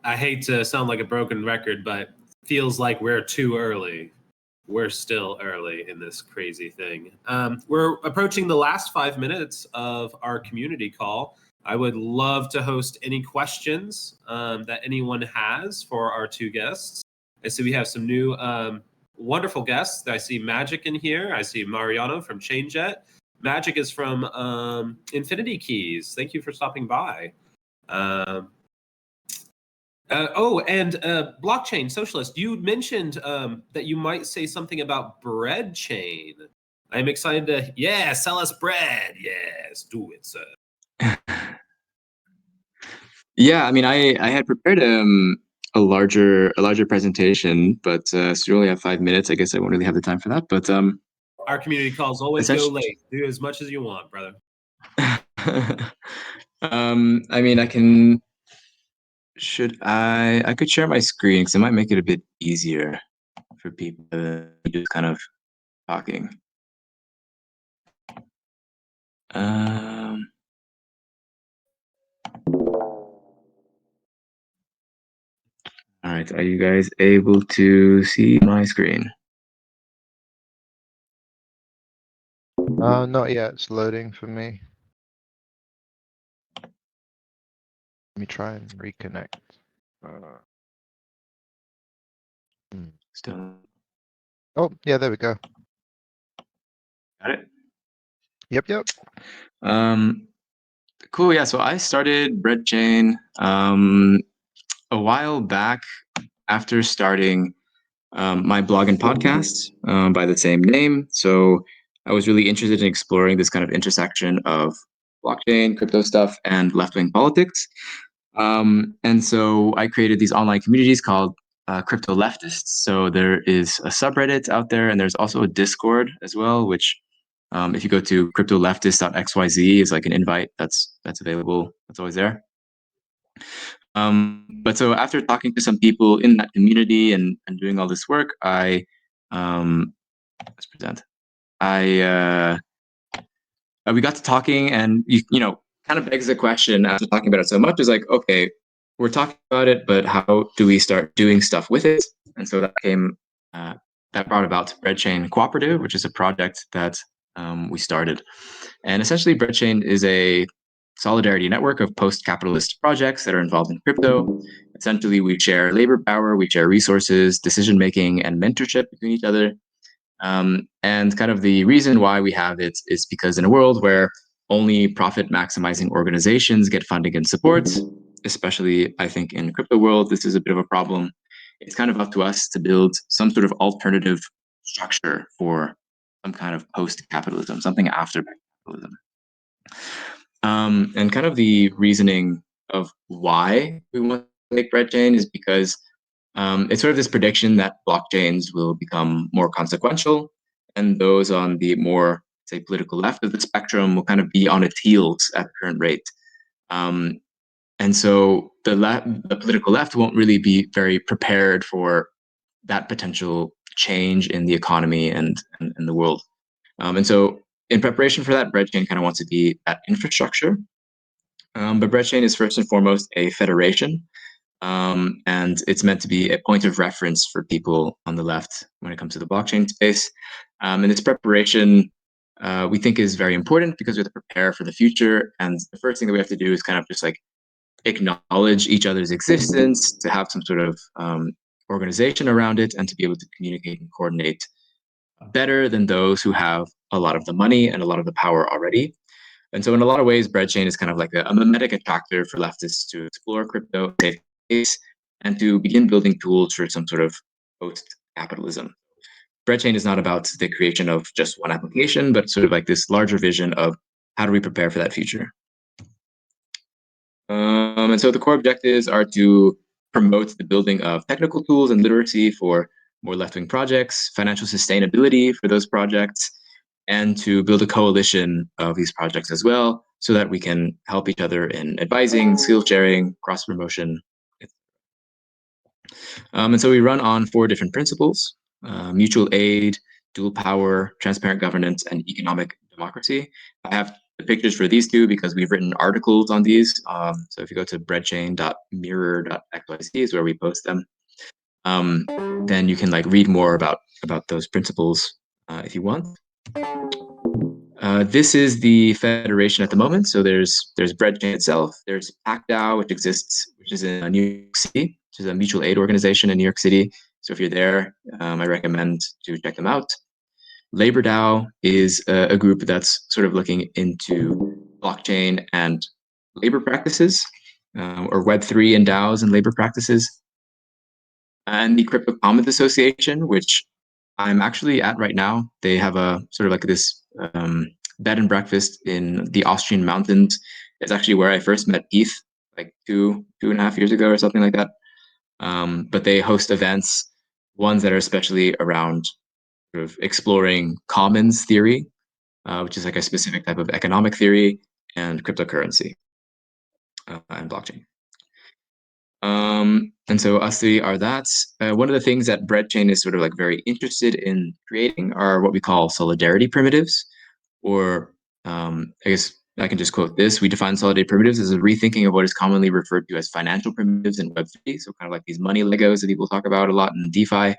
I hate to sound like a broken record, but feels like we're too early. We're still early in this crazy thing. We're approaching the last 5 minutes of our community call. I would love to host any questions that anyone has for our two guests. I see we have some new wonderful guests. I see Magic in here. I see Mariano from ChainJet. Magic is from Infinity Keys. Thank you for stopping by. And blockchain socialist, you mentioned that you might say something about bread chain. I'm excited to, sell us bread. Yes, do it, sir. Yeah, I mean, I had prepared a larger presentation, but so we only have 5 minutes. I guess I won't really have the time for that. But Our community calls always go late. Do as much as you want, brother. I mean, I can. Should I could share my screen because it might make it a bit easier for people to just kind of talking. All right, are you guys able to see my screen? Not yet. It's loading for me. Let me try and reconnect. Still Oh, yeah, there we go. got it? Yep. Cool. Yeah. So I started BreadChain a while back after starting my blog and podcast by the same name. So I was really interested in exploring this kind of intersection of blockchain, crypto stuff, and left-wing politics. And so I created these online communities called Crypto Leftists. So there is a subreddit out there, and there's also a Discord as well, which if you go to cryptoleftist.xyz is like an invite that's available. That's always there. But so after talking to some people in that community and doing all this work, let's present. We got to talking, and you know, kind of begs the question after talking about it so much is like, okay, we're talking about it, but how do we start doing stuff with it? And so that came that brought about BreadChain Cooperative, which is a project that we started. And essentially, BreadChain is a solidarity network of post-capitalist projects that are involved in crypto. Essentially, we share labor power, we share resources, decision making, and mentorship between each other. And kind of the reason why we have it is because in a world where only profit maximizing organizations get funding and support, especially I think in crypto world, this is a bit of a problem. It's kind of up to us to build some sort of alternative structure for some kind of post-capitalism, something after capitalism. And kind of the reasoning of why we want to make BreadChain is because it's sort of this prediction that blockchains will become more consequential, and those on the more, say, political left of the spectrum will kind of be on its heels at the current rate. And so the political left won't really be very prepared for that potential change in the economy and the world. And so in preparation for that, Breadchain kind of wants to be that infrastructure. But Breadchain is first and foremost a federation, and it's meant to be a point of reference for people on the left when it comes to the blockchain space. And its preparation, we think, is very important because we have to prepare for the future. And the first thing that we have to do is kind of just like acknowledge each other's existence, to have some sort of organization around it, and to be able to communicate and coordinate better than those who have a lot of the money and a lot of the power already. And so in a lot of ways, Breadchain is kind of like a mimetic attractor for leftists to explore crypto space and to begin building tools for some sort of post-capitalism. Breadchain is not about the creation of just one application, but sort of like this larger vision of how do we prepare for that future. And so the core objectives are to promote the building of technical tools and literacy for more left-wing projects, financial sustainability for those projects, and to build a coalition of these projects as well, so that we can help each other in advising, skill sharing, cross-promotion. And so we run on 4 different principles: mutual aid, dual power, transparent governance, and economic democracy. I have the pictures for these 2 because we've written articles on these. So if you go to breadchain.mirror.xyz is where we post them. Then you can like read more about those principles if you want. This is the federation at the moment. So there's Breadchain itself. There's PacDAO, which is in New York City, which is a mutual aid organization in New York City. So if you're there, I recommend to check them out. LaborDAO is a group that's sort of looking into blockchain and labor practices, or Web3 and DAOs and labor practices. And the Crypto Commons Association, which I'm actually at right now. They have a sort of like this bed and breakfast in the Austrian mountains. It's actually where I first met Keith, like two and a half years ago or something like that. But they host events, ones that are especially around sort of exploring commons theory, which is like a specific type of economic theory, and cryptocurrency and blockchain. And so us 3 are that. One of the things that Breadchain is sort of like very interested in creating are what we call solidarity primitives, or I guess I can just quote this. We define solidarity primitives as a rethinking of what is commonly referred to as financial primitives in Web3. So kind of like these money Legos that people talk about a lot in DeFi.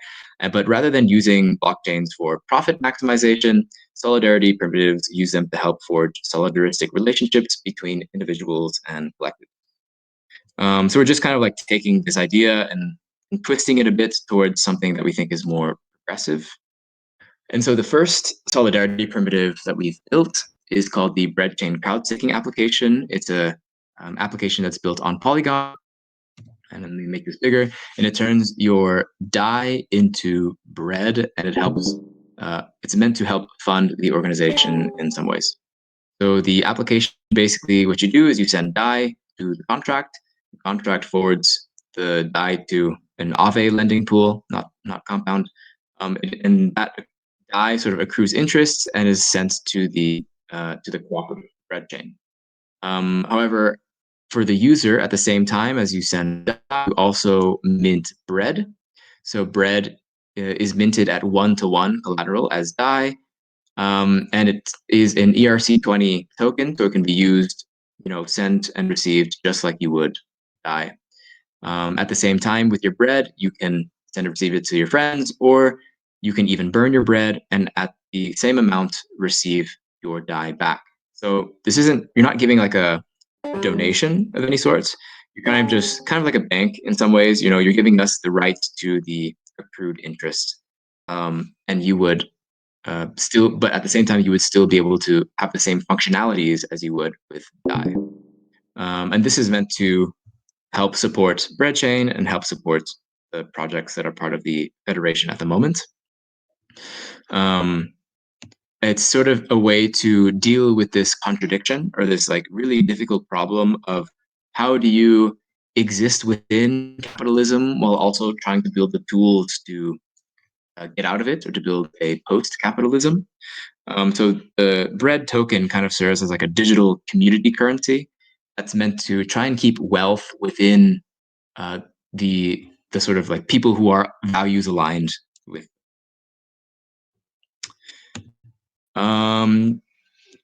But rather than using blockchains for profit maximization, solidarity primitives use them to help forge solidaristic relationships between individuals and collectives. So we're just kind of like taking this idea and twisting it a bit towards something that we think is more progressive. And so the first solidarity primitive that we've built is called the Breadchain crowd-staking application. It's a application that's built on Polygon. And then we make this bigger, and it turns your DAI into bread, and it helps. It's meant to help fund the organization in some ways. So the application, basically what you do is you send DAI to the contract. The contract forwards the DAI to an Aave lending pool, not Compound. And that DAI sort of accrues interest and is sent to the cooperative Breadchain. However, for the user, at the same time as you send DAI, you also mint bread. So bread is minted at 1-to-1 collateral as DAI. And it is an ERC20 token, so it can be used, sent and received just like you would DAI. At the same time, with your bread, you can send and receive it to your friends, or you can even burn your bread and at the same amount receive your DAI back. So you're not giving like a donation of any sorts. You're kind of like a bank in some ways. You're giving us the right to the accrued interest, and you would but at the same time, you would still be able to have the same functionalities as you would with DAI. And this is meant to help support Breadchain and help support the projects that are part of the federation at the moment. It's sort of a way to deal with this contradiction, or this like really difficult problem of how do you exist within capitalism while also trying to build the tools to get out of it, or to build a post-capitalism. So the bread token kind of serves as like a digital community currency that's meant to try and keep wealth within the sort of like people who are values aligned with.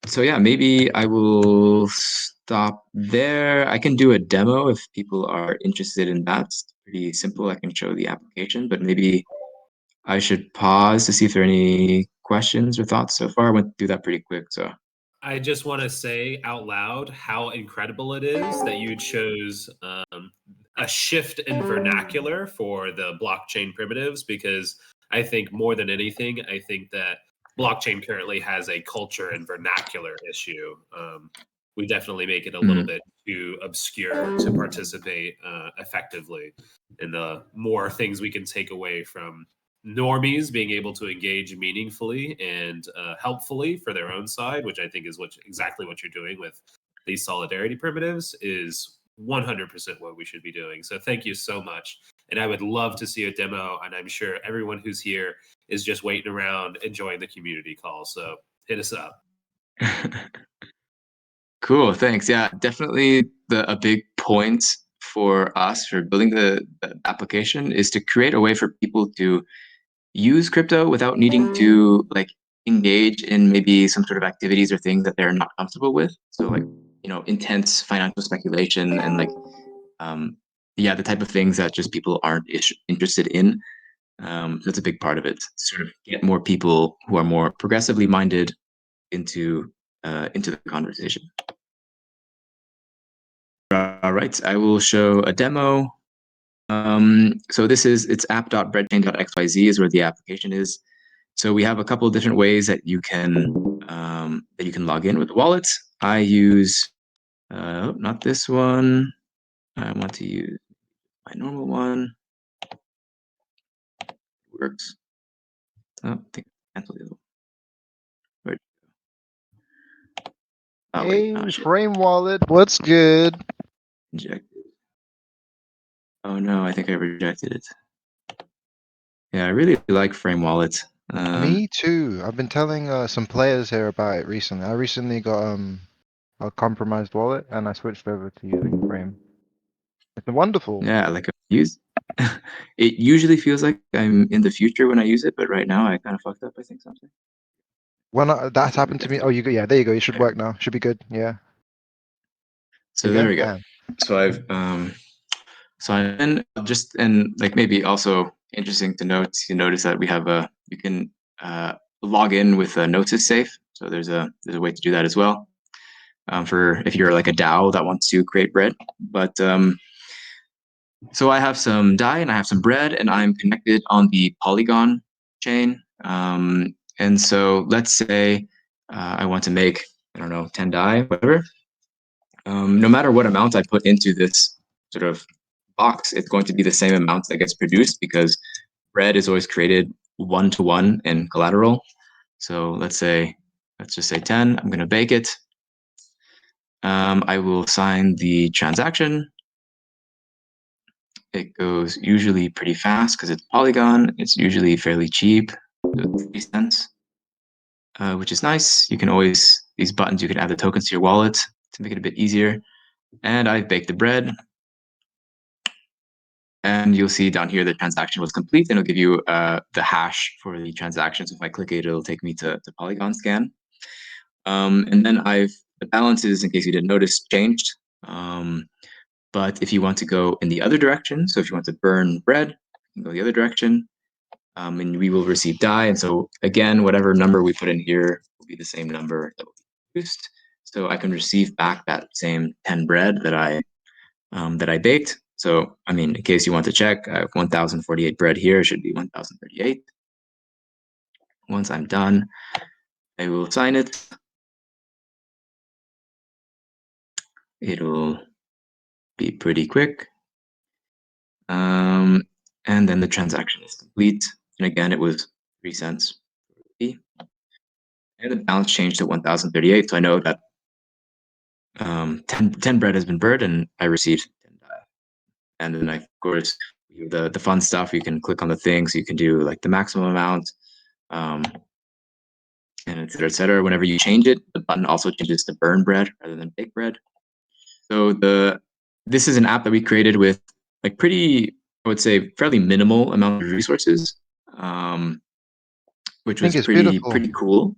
So yeah, maybe I will stop there. I can do a demo if people are interested in that. It's pretty simple. I can show the application, but maybe I should pause to see if there are any questions or thoughts so far. I went through that pretty quick, so. I just want to say out loud how incredible it is that you chose a shift in vernacular for the blockchain primitives, because I think more than anything, I think that blockchain currently has a culture and vernacular issue. We definitely make it a little bit too obscure to participate effectively. And the more things we can take away from normies being able to engage meaningfully and helpfully for their own side, which I think is exactly what you're doing with these solidarity primitives, is 100% what we should be doing. So thank you so much. And I would love to see a demo. And I'm sure everyone who's here is just waiting around enjoying the community call. So hit us up. Cool, thanks. Yeah, definitely a big point for us for building the application is to create a way for people to use crypto without needing to like engage in maybe some sort of activities or things that they're not comfortable with. So like, intense financial speculation and like, yeah, the type of things that just people aren't interested in. That's a big part of it, to sort of get more people who are more progressively minded into the conversation. All right, I will show a demo. So it's app.breadchain.xyz is where the application is. So we have a couple of different ways that you can log in with the wallet. I use not this one. I want to use my normal one. Works. Oh, I think I cancel the other one. Where'd it go? Oh wait, Hey, Frame Wallet, what's good? Injected. Oh no, I think I rejected it. Yeah, I really like Frame Wallet. Me too. I've been telling some players here about it recently. I recently got a compromised wallet and I switched over to using Frame. It's wonderful. Yeah, like use. It usually feels like I'm in the future when I use it, but right now I kind of fucked up. I think something. When that's happened to me. Oh, yeah, there you go. You should work now. Should be good. Yeah. So there we go. So I've so and just and like maybe also interesting to note, you notice that we have you can log in with a Notice Safe. So there's a way to do that as well. For if you're like a DAO that wants to create bread. But so I have some Dai and I have some bread, and I'm connected on the Polygon chain. And so let's say I want to make, I don't know, 10 Dai, whatever. No matter what amount I put into this sort of box, it's going to be the same amount that gets produced because bread is always created 1-to-1 in collateral. So let's just say 10. I'm going to bake it. I will sign the transaction. It goes usually pretty fast because it's Polygon. It's usually fairly cheap, 3 cents, which is nice. You can always, these buttons, you can add the tokens to your wallet to make it a bit easier. And I've baked the bread. And you'll see down here the transaction was complete, and it'll give you the hash for the transaction. So if I click it, it'll take me to Polygon scan. And then the balances, in case you didn't notice, changed. But if you want to go in the other direction, so if you want to burn bread, you can go the other direction, and we will receive Dai. And so again, whatever number we put in here will be the same number that will be produced. So I can receive back that same 10 bread that I baked. So, I mean, in case you want to check, I have 1048 bread here. It should be 1038. Once I'm done, I will sign it. It'll be pretty quick. And then the transaction is complete. And again, it was 3 cents. And the balance changed to 1038. So I know that 10 bread has been burned and I received 10 Dai. And then, of course, the fun stuff, you can click on the things, so you can do like the maximum amount, and et cetera, et cetera. Whenever you change it, the button also changes to burn bread rather than bake bread. So this is an app that we created with like pretty, I would say, fairly minimal amount of resources, which was pretty cool.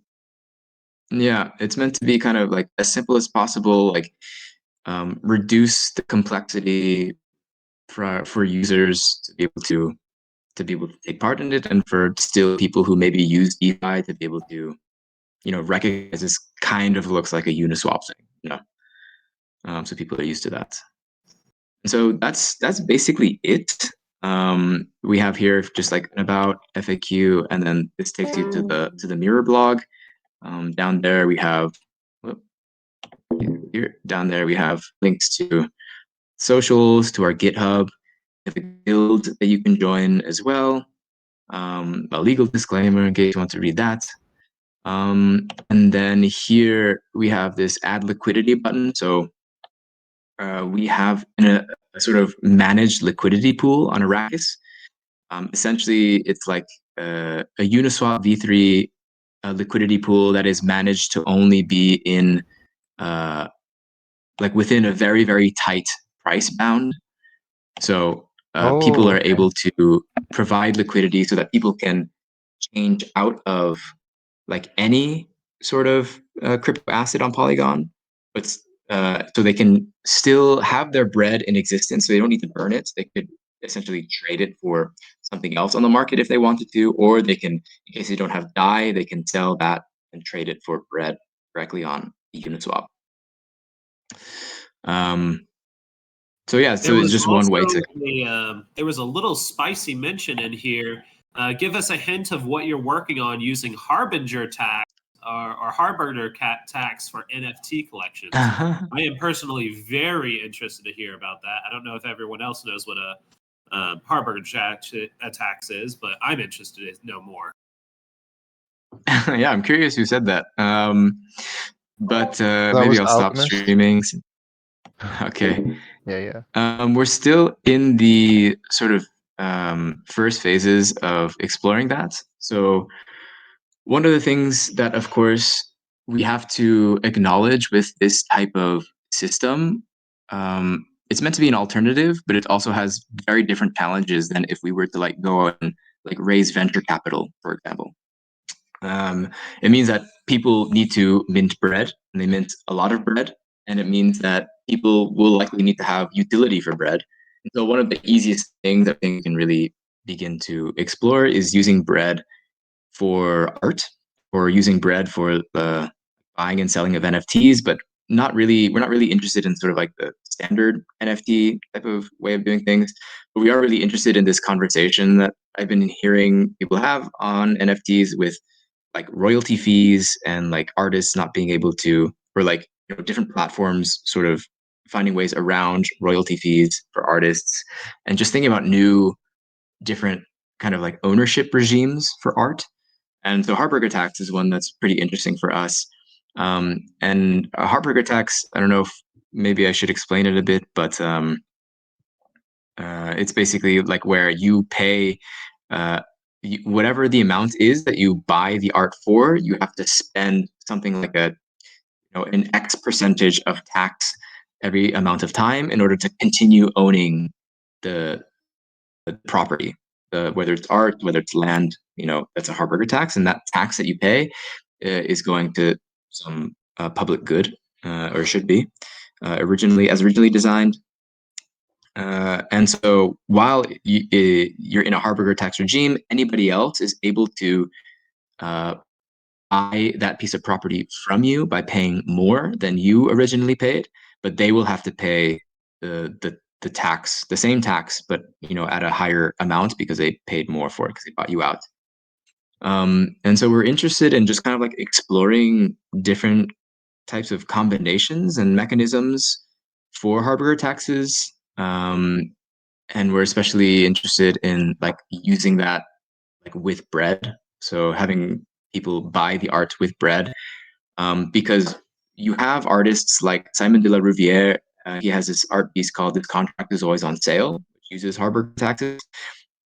Yeah, it's meant to be kind of like as simple as possible, like reduce the complexity for users to be able to take part in it, and for still people who maybe use DeFi to be able to, recognize this kind of looks like a Uniswap thing, so people are used to that. And so that's basically it. We have here just like an about FAQ, and then this takes you to the Mirror blog. Down there we have down there we have links to socials, to our GitHub, a guild that you can join as well. A legal disclaimer in case you want to read that. And then here we have this add liquidity button. So we have a sort of managed liquidity pool on Arrakis. Essentially, it's like a Uniswap v3 liquidity pool that is managed to only be in like within a very, very tight price bound. So people are okay. able to provide liquidity so that people can change out of like any sort of crypto asset on Polygon, but so they can still have their bread in existence. So they don't need to burn it. They could essentially trade it for something else on the market if they wanted to, or they can, in case they don't have DAI, they can sell that and trade it for bread directly on Uniswap. So yeah, so it's just one way to. There was a little spicy mention in here. Give us a hint of what you're working on using Harbinger tax or Harbinger tax for NFT collections. I am personally very interested to hear about that. I don't know if everyone else knows what a Harbinger tax is, but I'm interested to know more. Yeah, I'm curious who said that. But That maybe was I'll stop Alchemist. streaming. Okay. Yeah. We're still in the sort of first phases of exploring that. So one of the things that, of course, we have to acknowledge with this type of system, it's meant to be an alternative, but it also has very different challenges than if we were to like go and like raise venture capital, for example. It means that people need to mint bread, and they mint a lot of bread, and it means that people will likely need to have utility for bread. And so one of the easiest things that we can really begin to explore is using bread for art, or using bread for the buying and selling of NFTs, but we're not really interested in sort of like the standard NFT type of way of doing things. But we are really interested in this conversation that I've been hearing people have on NFTs with like royalty fees and like artists not being able to, or like different platforms sort of finding ways around royalty fees for artists, and just thinking about new different kind of like ownership regimes for art. And so Harburger tax is one that's pretty interesting for us. And a Harburger tax, I don't know if maybe I should explain it a bit, but it's basically like where you pay whatever the amount is that you buy the art for, you have to spend something like an X percentage of tax every amount of time in order to continue owning the property. Whether it's art, whether it's land, that's a Harburger tax, and that tax that you pay is going to some public good, or should be, originally designed. And so while you're in a Harburger tax regime, anybody else is able to buy that piece of property from you by paying more than you originally paid, but they will have to pay the tax, the same tax, but at a higher amount because they paid more for it because they bought you out. And so we're interested in just kind of like exploring different types of combinations and mechanisms for Harburger taxes. And we're especially interested in like using that like with bread. So having people buy the art with bread, because you have artists like Simon de la Riviere. He has this art piece called "This Contract Is Always on Sale," which uses Harburger taxes.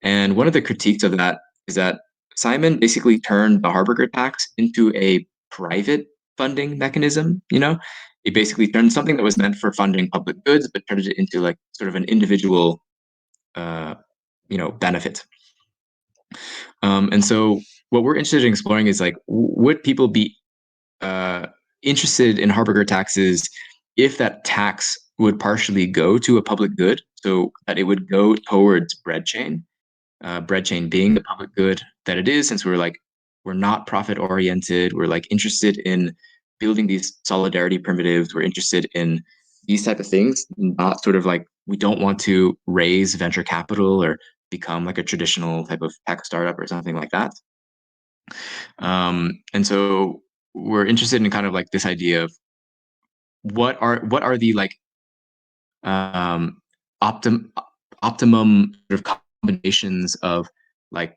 And one of the critiques of that is that Simon basically turned the Harburger tax into a private funding mechanism. He basically turned something that was meant for funding public goods, but turned it into like sort of an individual, benefit. And so what we're interested in exploring is like, would people be interested in Harburger taxes if that tax would partially go to a public good, so that it would go towards bread chain being the public good that it is, since we're not profit oriented, we're like interested in building these solidarity primitives, we're interested in these type of things, not sort of like, we don't want to raise venture capital or become like a traditional type of tech startup or something like that. And so we're interested in kind of like this idea of what are the like optimum sort of combinations of like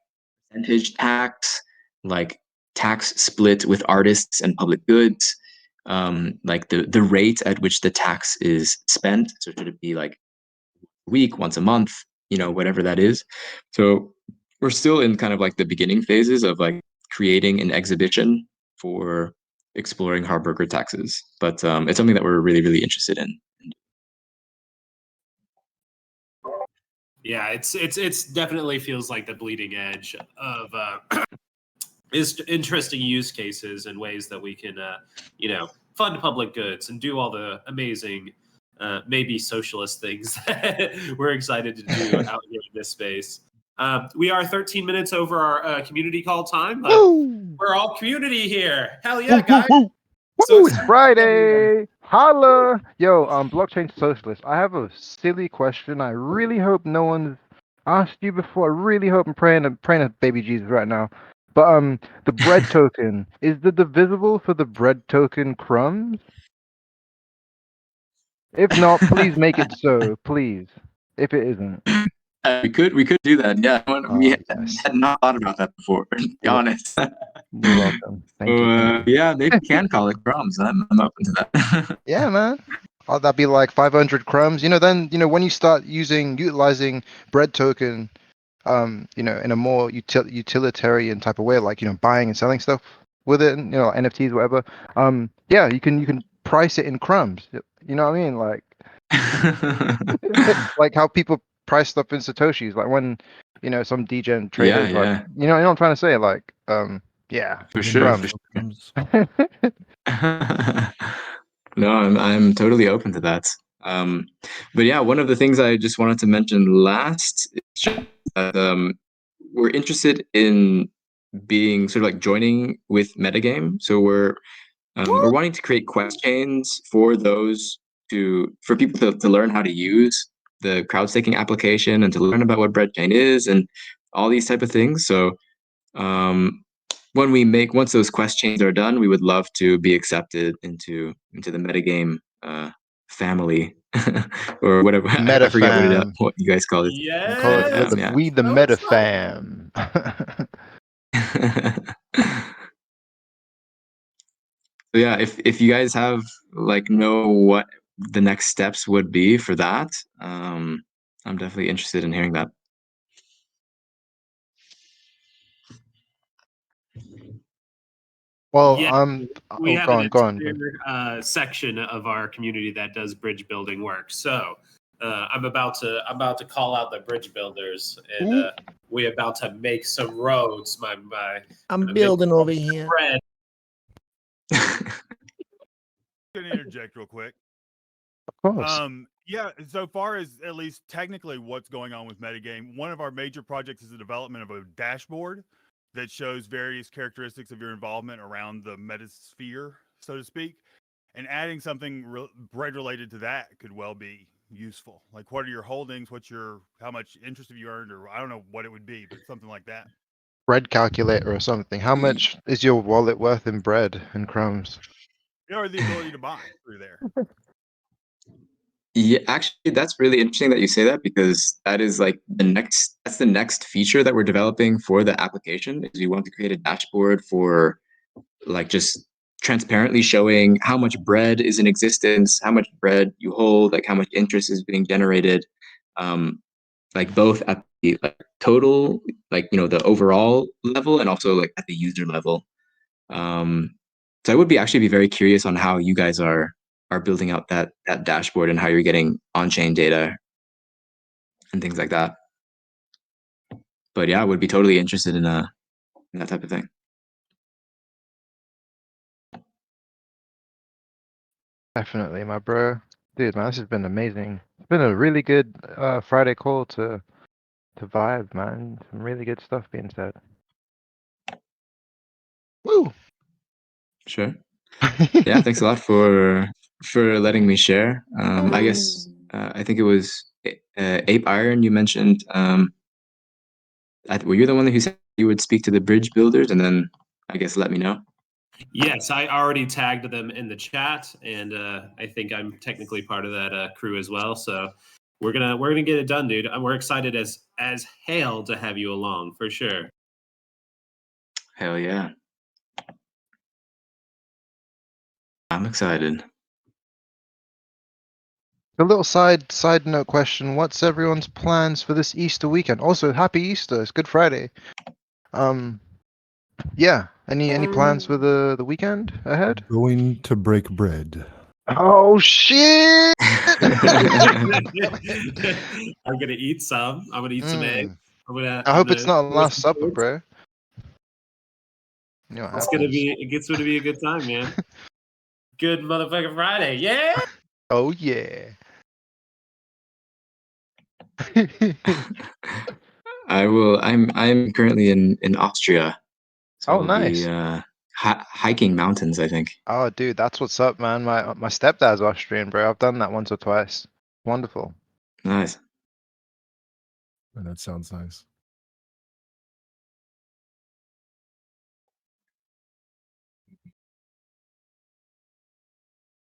percentage tax, like tax split with artists and public goods, like the rate at which the tax is spent. So should it be like a week, once a month, whatever that is. So we're still in kind of like the beginning phases of like creating an exhibition for exploring Harburger taxes, but it's something that we're really, really interested in. Yeah, it's definitely feels like the bleeding edge of is interesting use cases and ways that we can fund public goods and do all the amazing maybe socialist things that we're excited to do out here in this space. We are 13 minutes over our community call time. We're all community here. Hell yeah, guys! Woo, it's Friday. Holla. Yo, blockchain socialist. I have a silly question. I really hope no one's asked you before. I really hope I'm praying to baby Jesus right now. But the bread token, is the divisible for the bread token crumbs? If not, please make it so, please. If it isn't. We could do that. Yeah, we Yes. had not thought about that before, to be honest. You're welcome. Thank you. Yeah, maybe we can call it crumbs. I'm open to that. Yeah, man. Oh, that'd be like 500 crumbs. Then, when you start utilizing bread token, in a more utilitarian type of way, like, buying and selling stuff with it, and, NFTs, whatever. Yeah, you can price it in crumbs. You know what I mean? Like, like how people price stuff in Satoshis, like when, some degen traders, like, yeah. you know what I'm trying to say? Like, yeah, For sure. crumbs. No, I'm totally open to that. But yeah, one of the things I just wanted to mention last is just that we're interested in being sort of like joining with metagame. So we're wanting to create quest chains for people to learn how to use the crowd staking application and to learn about what bread chain is and all these type of things. So once those quest chains are done, we would love to be accepted into the metagame family or whatever. I forget what you guys call it. Yeah, We the meta fam. So yeah, if you guys have know what the next steps would be for that, I'm definitely interested in hearing that. Well, we have go an on. entire section of our community that does bridge building work. So I'm about to call out the bridge builders, and we're about to make some roads. I'm building over here. Friend. Can I interject real quick? Of course. Yeah, so far as at least technically what's going on with metagame, one of our major projects is the development of a dashboard that shows various characteristics of your involvement around the metasphere, so to speak. And adding something bread related to that could well be useful. Like, what are your holdings? How much interest have you earned? Or I don't know what it would be, but something like that. Bread calculator or something. How much is your wallet worth in bread and crumbs? Or the ability to buy through there. Yeah, actually, that's really interesting that you say that, because that is that's the next feature that we're developing for the application. Is we want to create a dashboard for just transparently showing how much bread is in existence, how much bread you hold, how much interest is being generated, both at the total, the overall level, and also at the user level. So I would be very curious on how you guys are building out that dashboard and how you're getting on-chain data and things like that. But yeah, I would be totally interested in that type of thing. Definitely, my bro. Dude, man, this has been amazing. It's been a really good Friday call to vibe, man. Some really good stuff being said. Woo! Sure. Yeah, thanks a lot for letting me share. I guess I think it was Ape Iron you mentioned. Were you the one who said you would speak to the bridge builders and then I guess let me know? Yes, I already tagged them in the chat, and I think I'm technically part of that crew as well. So we're gonna get it done, dude. We're excited as hell to have you along for sure. Hell yeah. I'm excited. A little side note question: what's everyone's plans for this Easter weekend? Also, happy Easter! It's Good Friday. Yeah. Any plans for the weekend ahead? Going to break bread. Oh shit! I'm gonna eat some. I'm gonna eat some eggs. I hope it's not Last Supper, bro. You know what It's happens. gonna be a good time, man. Good motherfucking Friday, yeah. Oh yeah. I will. I'm currently in Austria, so Oh, I'll be nice. hiking mountains. I think. Oh, dude, that's what's up, man. My stepdad's Austrian, bro. I've done that once or twice. Wonderful. Nice. And that sounds nice.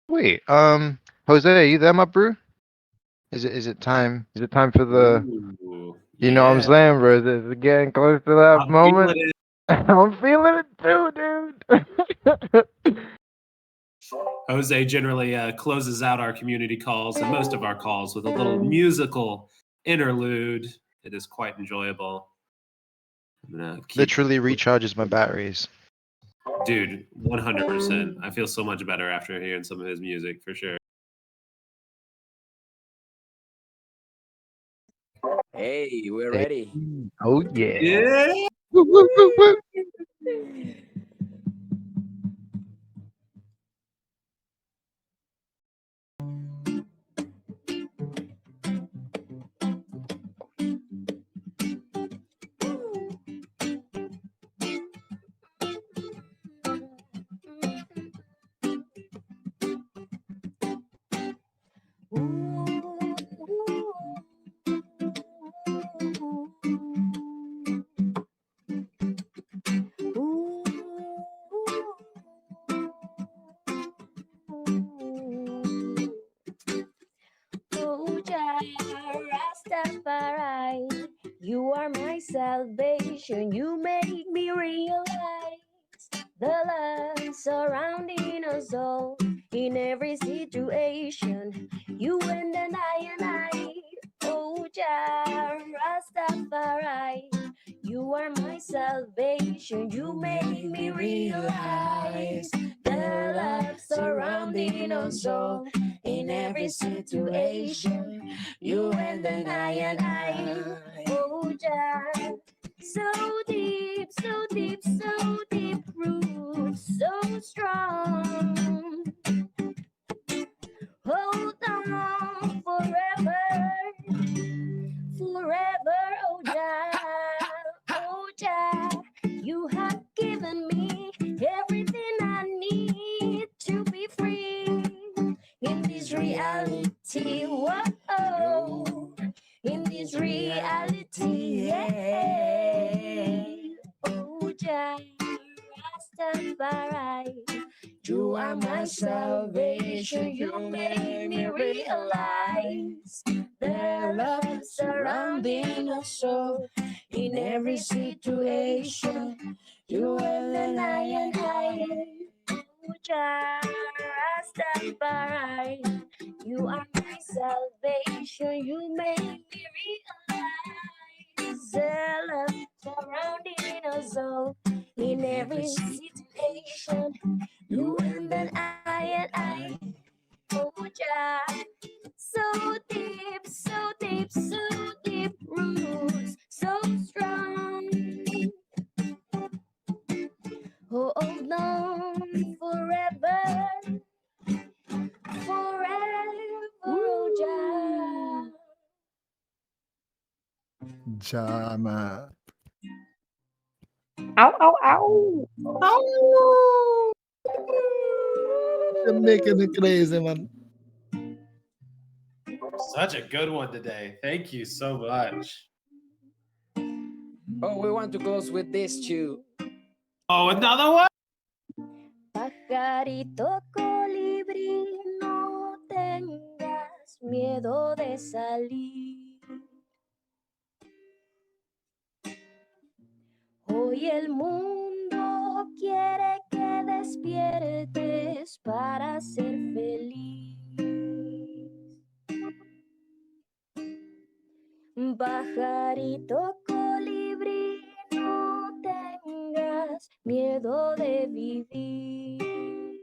Wait, Jose, are you there, my bro? Is it time? Is it time for the? Ooh, You know what I'm yeah. saying, bro? This is getting close to that I'm moment. feeling it. I'm feeling it too, dude. Jose generally closes out our community calls and most of our calls with a little musical interlude. It is quite enjoyable. I'm gonna keep, Literally recharges my batteries. dude, 100%. I feel so much better after hearing some of his music for sure. Hey, we're ready. Oh yeah. Yeah. Woo, woo, woo, woo. Oh, Jah Rastafari, you are my salvation. You make me realize the love surrounding us all in every situation. You and I. Oh, Jah Rastafari, you are my salvation. You make me realize the love surrounding us all in every situation. You and I. Oh, Jah. So deep, so deep, so deep roots, so strong. Hold on forever, forever, oh Jah, you have given me everything I need to be free in this reality. Whoa, in this reality, yeah. Oh, Jah Rastafari, you are my salvation. You made me realize the love surrounding us all in every situation. You and I. Oh, Jah Rastafari, you are my salvation. You made me realize the love surrounding us all in every situation. You and then I. Oh, Jah. So deep, so deep, so deep roots, so strong. Hold on forever, Jama. Ow, ow, ow. You're making me crazy, man. Such a good one today. Thank you so much. Oh, we want to close with this too. Oh, another one? Pajarito colibrí, no tengas miedo de salir. Hoy el mundo quiere que despiertes para ser feliz. Pajarito colibrí, no tengas miedo de vivir.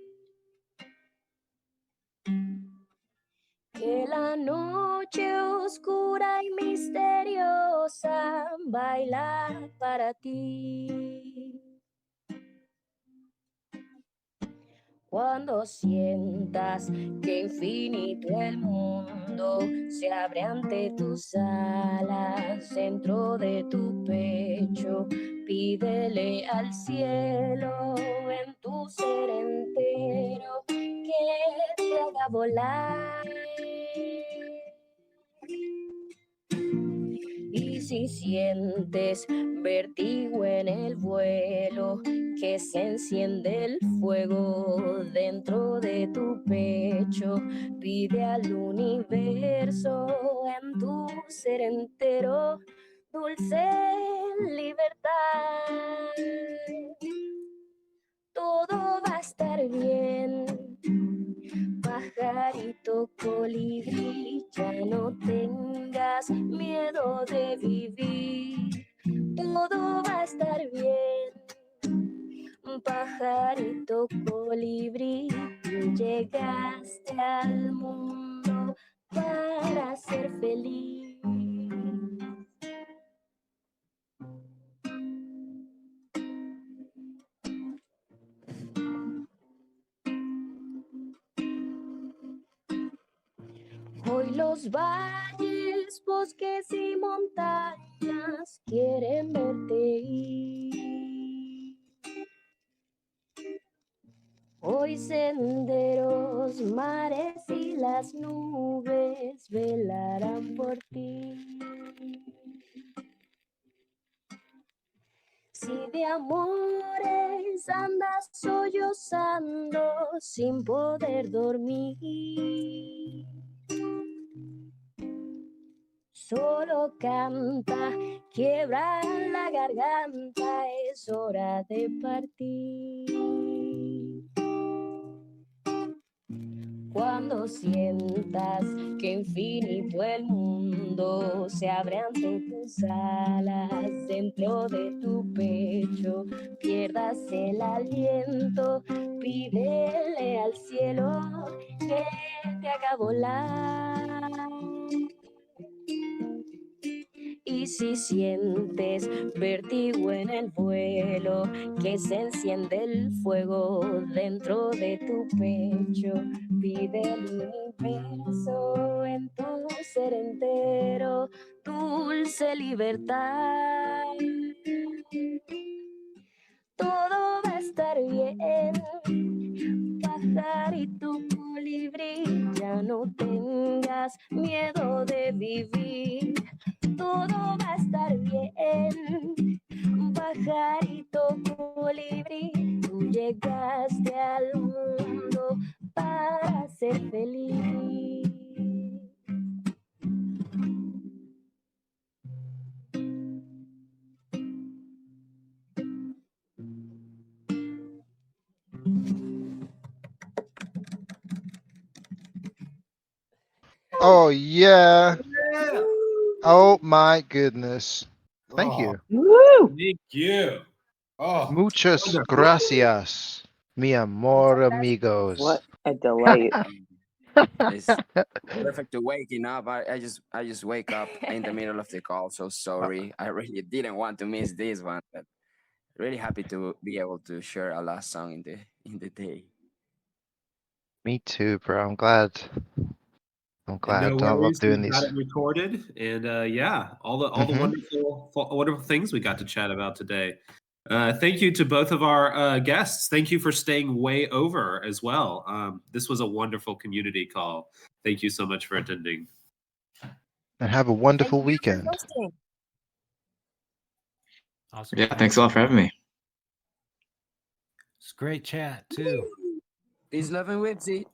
Que la noche oscura y misteriosa baila para ti. Cuando sientas que infinito el mundo se abre ante tus alas, dentro de tu pecho, pídele al cielo en tu ser entero que te haga volar. Y si sientes vértigo en el vuelo, que se enciende el fuego dentro de tu pecho, pide al universo en tu ser entero dulce libertad. Todo va a estar bien. Pajarito colibrí, ya no tengas miedo de vivir. Todo va a estar bien. Pajarito colibrí, tú llegaste al mundo para ser feliz. Hoy los valles, bosques y montañas quieren verte ir. Hoy senderos, mares y las nubes velarán por ti. Si de amores andas sollozando sin poder dormir, solo canta, quiebra la garganta, es hora de partir. Cuando sientas que infinito el mundo se abre ante tus alas, dentro de tu pecho, pierdas el aliento, pídele al cielo que te haga volar. Y si sientes vértigo en el vuelo, que se enciende el fuego dentro de tu pecho, pide al universo en tu ser entero dulce libertad. Todo va a estar bien. Pajarito colibrí, ya no tengas miedo de vivir. Todo va a estar bien. Pajarito colibrí, tú llegaste al mundo para ser feliz. Oh yeah. Oh my goodness. Thank Oh, you. Woo! thank you. Oh, Muchas wonderful. gracias, mi amor amigos. What a delight. It's perfect to waking up. I just wake up in the middle of the call. So sorry. I really didn't want to miss this one, but really happy to be able to share a last song in the day. Me too, bro. I'm glad I'm And glad. no I love worries, doing we got these. it recorded, and yeah, all the wonderful things we got to chat about today. Thank you to both of our guests. Thank you for staying way over as well. This was a wonderful community call. Thank you so much for attending. And have a wonderful weekend. Awesome. Yeah, thanks a lot for having me. It's a great chat too. Peace, love, and whipsy.